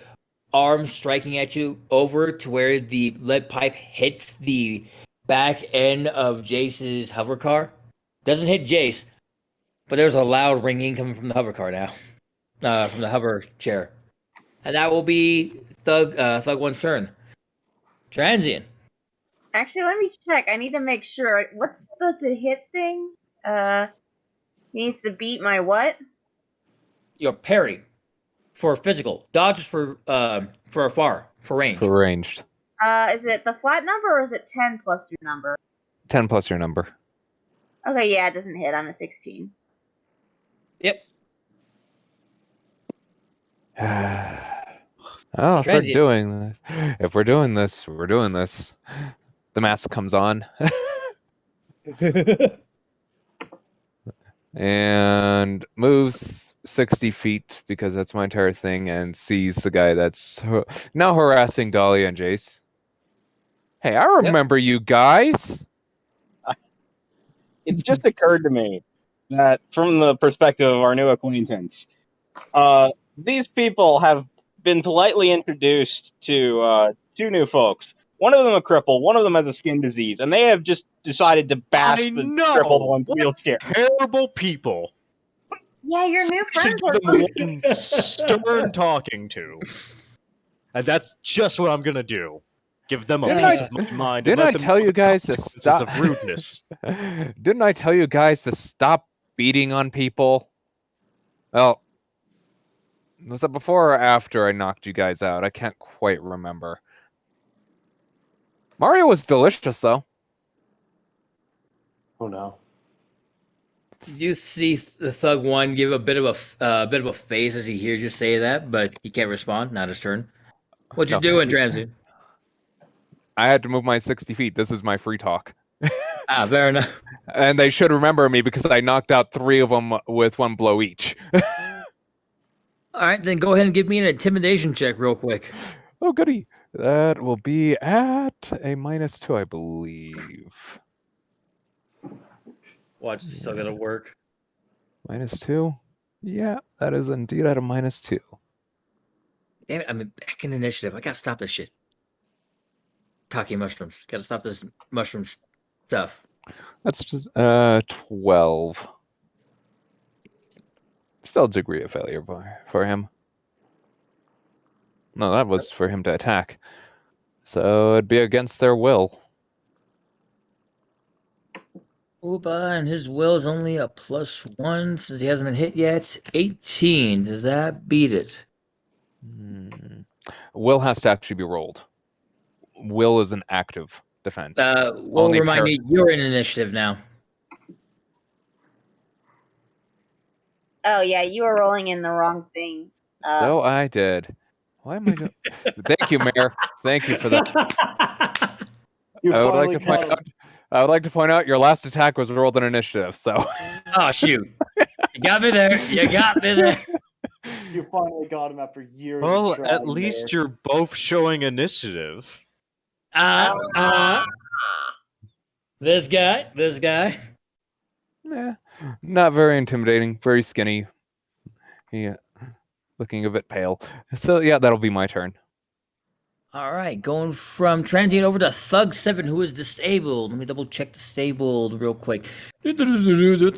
arm striking at you over to where the lead pipe hits the back end of Jace's hover car. Doesn't hit Jace, but there's a loud ringing coming from the hover car now, from the hover chair, and that will be Thug One's turn. Transient. Actually, let me check. I need to make sure. What's the to hit thing? Needs to beat my what? Your parry for physical. Dodge is for range. For ranged. Is it the flat number or is it 10 plus your number? 10 plus your number. Okay, yeah, it doesn't hit. I'm a 16. Yep. Oh, Transient. if we're doing this, we're doing this. The mask comes on. And moves 60 feet, because that's my entire thing, and sees the guy that's now harassing Dahlia and Jace. Hey, I remember you guys. It just occurred to me that, from the perspective of our new acquaintance, these people have been politely introduced to two new folks. One of them a cripple, one of them has a skin disease, and they have just decided to bash the crippled one's wheelchair. Terrible people. Yeah, your new Should friends are give them one stern talking to. And that's just what I'm gonna do. Give them a piece of my mind. Didn't I tell you guys to stop? Of rudeness. Didn't I tell you guys to stop beating on people? Well, was that before or after I knocked you guys out? I can't quite remember. Mario was delicious, though. Oh no! You see the Thug One give a bit of a face as he hears you say that, but he can't respond. Not his turn. What you doing, Transient? I had to move my 60 feet. This is my free talk. Fair enough. And they should remember me because I knocked out 3 of them with 1 blow each. All right, then go ahead and give me an intimidation check real quick. Oh, goody. That will be at a -2, I believe. Watch, it's still gonna work. -2? Yeah, that is indeed at a -2. Damn it, I'm back in initiative. I gotta stop this shit. Talking mushrooms. Gotta stop this mushroom stuff. That's just 12. Still a degree of failure for him. No, that was for him to attack. So it'd be against their will. Ooba, and his will is only a +1 since he hasn't been hit yet. 18. Does that beat it? Will has to actually be rolled. Will is an active defense. Well, remind me, you're in initiative now. Oh yeah, you were rolling in the wrong thing. So I did. Why am I doing? Thank you, Mayor. Thank you for that. You I would like finally to point got him. out. I would like to point out your last attack was rolled an initiative. So Oh shoot! You got me there. You got me there. You finally got him after years. Well, of at trying least there. you're both showing initiative. This guy. yeah, not very intimidating. Very skinny. Yeah, looking a bit pale. So yeah, that'll be my turn. All right, going from transient over to Thug 7, who is disabled. Let me double check disabled real quick. Disabled.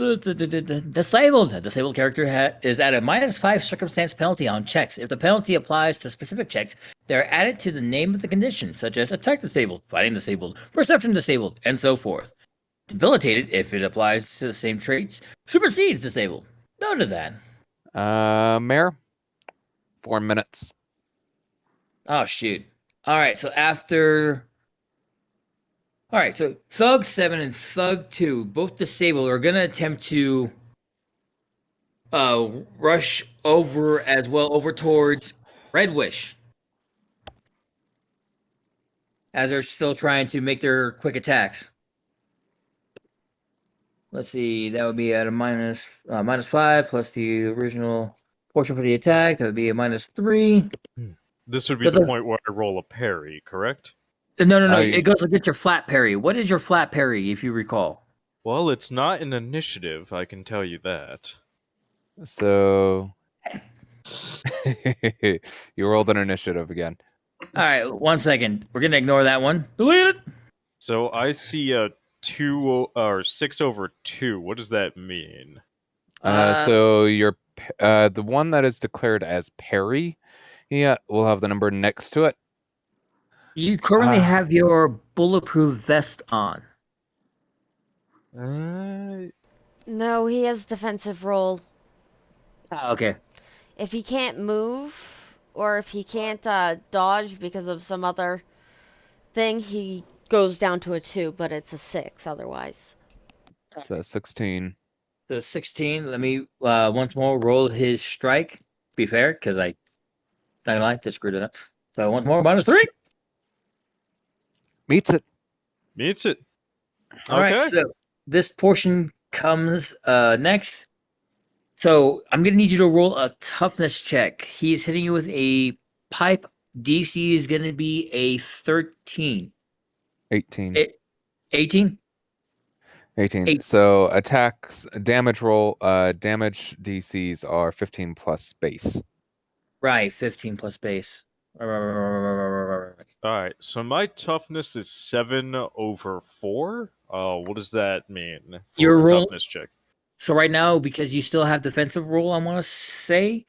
A disabled character is at a -5 circumstance penalty on checks. If the penalty applies to specific checks, they're added to the name of the condition, such as attack disabled, fighting disabled, perception disabled, and so forth. Debilitated, if it applies to the same traits, supersedes disabled. Note that. Mayor, 4 minutes. Oh, shoot. All right, so after... All right, so Thug 7 and Thug 2, both disabled, are going to attempt to rush over as well, over towards Red Wish. As they're still trying to make their quick attacks. Let's see, that would be at a -5 plus the original portion for the attack. That would be a -3. This would be Does the it- point where I roll a parry, correct? No. Oh, It goes against your flat parry. What is your flat parry, if you recall? Well, it's not an initiative, I can tell you that. So you rolled an initiative again. All right, 1 second. We're gonna ignore that one. Delete it. So I see a 6/2. What does that mean? So your the one that is declared as parry, yeah, we'll have the number next to it. You currently Ah. have your bulletproof vest on. No, he has defensive roll. Okay. If he can't move, or if he can't dodge because of some other thing, he goes down to a 2, but it's a 6 otherwise. So 16. So 16. Let me once more roll his strike. Be fair, because I not gonna lie, just screwed it up. So once more, -3. Meets it. Meets it. All right, Okay. so this portion comes next. So I'm gonna need you to roll a toughness check. He's hitting you with a pipe. DC is gonna be a 13. 18. 18? 18. Eight. So attacks, damage roll, damage DCs are 15 plus base. Right, 15 plus base. Alright, so my toughness is 7/4. What does that mean for Your a roll- toughness check? So right now, because you still have defensive roll, I want to say,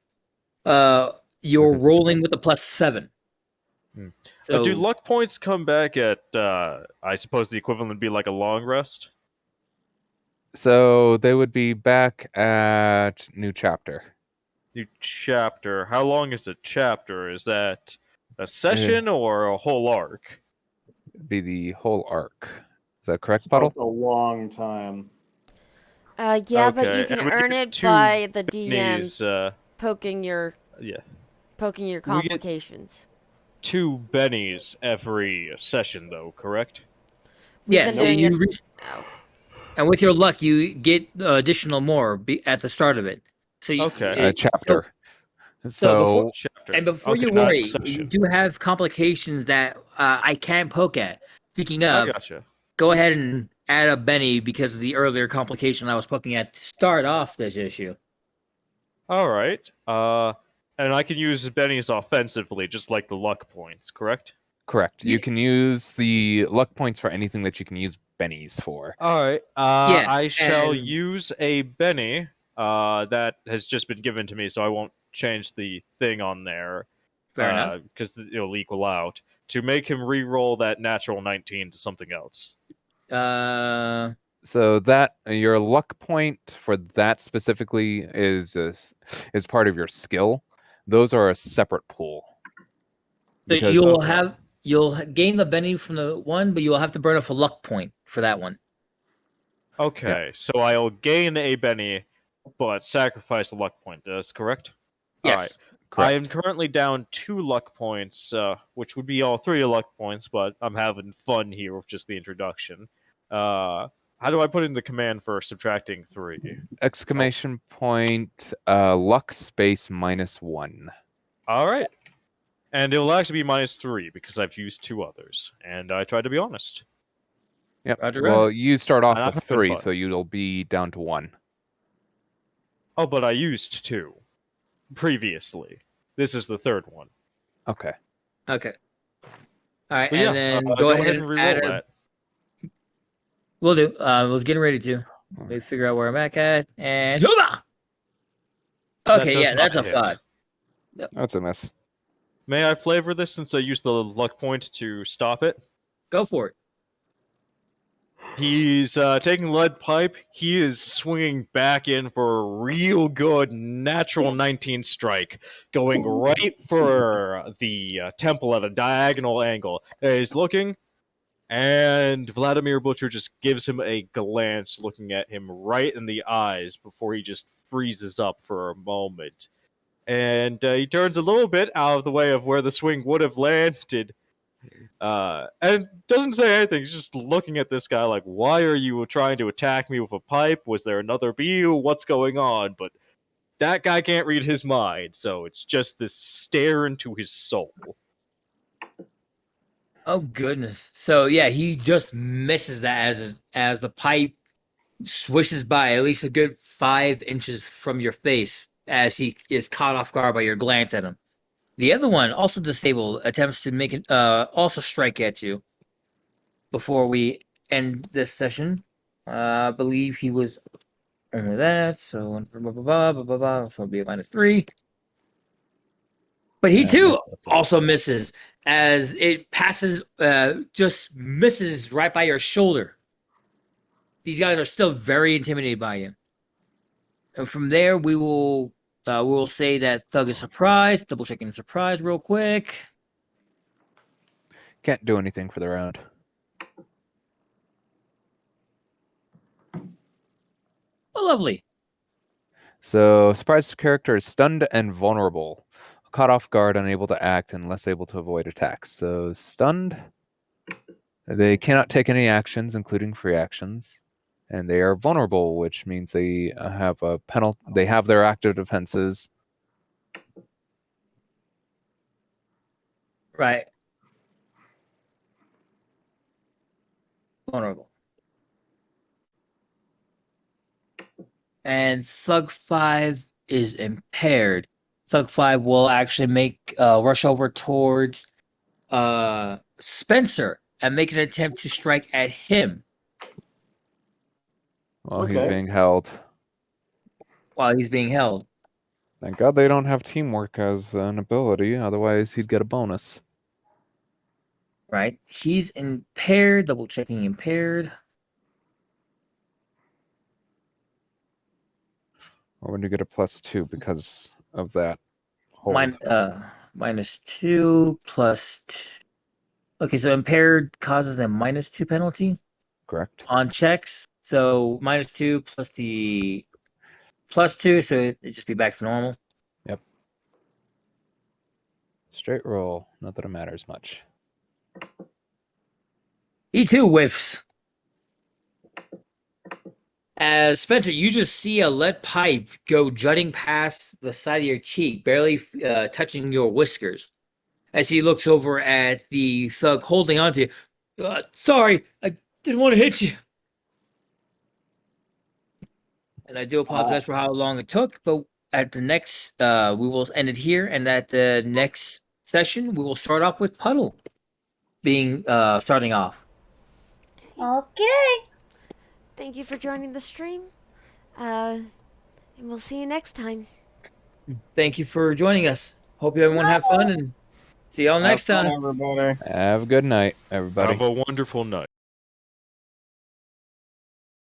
you're Because- rolling with a +7. So Do luck points come back at, I suppose the equivalent would be like a long rest? So they would be back at new chapter. New chapter. How long is a chapter? Is that a session or a whole arc? Be the whole arc. Is that correct, It's Puddle? a long time. Yeah, but you Okay, can and we earn get it 2 by the DM bennies, poking your yeah. poking your We get- complications. 2 bennies every session, though, correct? We've yeah, been so doing you it now. and with your luck, you get additional more at the start of it. So you, Okay. Chapter. so So, before- Chapter. and before Okay, you not worry, you session. do have complications that I can poke at. Speaking I of, gotcha. go ahead and add a Benny because of the earlier complication I was poking at to start off this issue. All right. And I can use bennies offensively, just like the luck points, correct? correct. Ye- You can use the luck points for anything that you can use bennies for. All right. Yeah, I shall and- use a benny that has just been given to me, so I won't change the thing on there. Fair enough. Because it'll equal out to make him re-roll that natural 19 to something else. So that your luck point for that specifically is part of your skill. Those are a separate pool. So Because- you'll gain the Benny from the one, but you'll have to burn off a luck point for that one. Okay, so I'll gain a benny but sacrifice a luck point. That's correct? Yes. Alright. I am currently down 2 luck points, which would be all 3 luck points, but I'm having fun here with just the introduction. How do I put in the command for subtracting 3? Exclamation point, luck space -1. Alright. And it'll actually be -3 because I've used 2 others, and I tried to be honest. Yep. Roger, Well, roger. you start off And I'm with having 3, fun. so you'll be down to 1. Oh, but I used 2 previously. This is the 3rd one. Okay. Okay. All right, But and yeah, then go go ahead ahead and and add reroll a. that. We'll do. I was getting ready to. Let me figure out where I'm at, and hooba! That Okay, does yeah, that's a not hit. 5. That's a miss. May I flavor this since I used the luck point to stop it? Go for it. He's taking lead pipe. He is swinging back in for a real good natural 19 strike, going right for the temple at a diagonal angle. He's looking, and Vladimir Butcher just gives him a glance, looking at him right in the eyes before he just freezes up for a moment. And he turns a little bit out of the way of where the swing would have landed. And doesn't say anything. He's just looking at this guy like, why are you trying to attack me with a pipe? Was there another bee? What's going on? But that guy can't read his mind, so it's just this stare into his soul. Oh goodness. So yeah, he just misses that as the pipe swishes by at least a good 5 inches from your face as he is caught off guard by your glance at him. The other one, also disabled, attempts to make it also strike at you before we end this session. I believe he was only that, so blah, blah, blah, blah, blah, so it'll be a -3. But he too also misses as it passes, just misses right by your shoulder. These guys are still very intimidated by you. And from there, we will say that Thug is surprised. Double checking surprise real quick. Can't do anything for the round. Oh, lovely. So, surprised character is stunned and vulnerable. Caught off guard, unable to act, and less able to avoid attacks. So, stunned. They cannot take any actions, including free actions. And they are vulnerable, which means they have a penalty. They have their active defenses. Right. Vulnerable. And Thug 5 is impaired. Thug 5 will actually make rush over towards Spencer and make an attempt to strike at him While he's Okay. being held. while he's being held. Thank God they don't have teamwork as an ability, otherwise he'd get a bonus. Right? He's impaired. Double checking impaired. Or when you get a +2 because of that hold. -2 plus 2. Okay, so impaired causes a -2 penalty Correct. on checks. So -2 plus the +2, so it'd just be back to normal. Yep. Straight roll. Not that it matters much. He too whiffs. As Spencer, you just see a lead pipe go jutting past the side of your cheek, barely touching your whiskers. As he looks over at the thug holding onto you. Sorry, I didn't want to hit you. And I do apologize for how long it took, but at the next, we will end it here. And at the next session, we will start off with Puddle being starting off. Okay. Thank you for joining the stream. And we'll see you next time. Thank you for joining us. Hope everyone have fun and see y'all next time. Everybody. Have a good night, everybody. Have a wonderful night.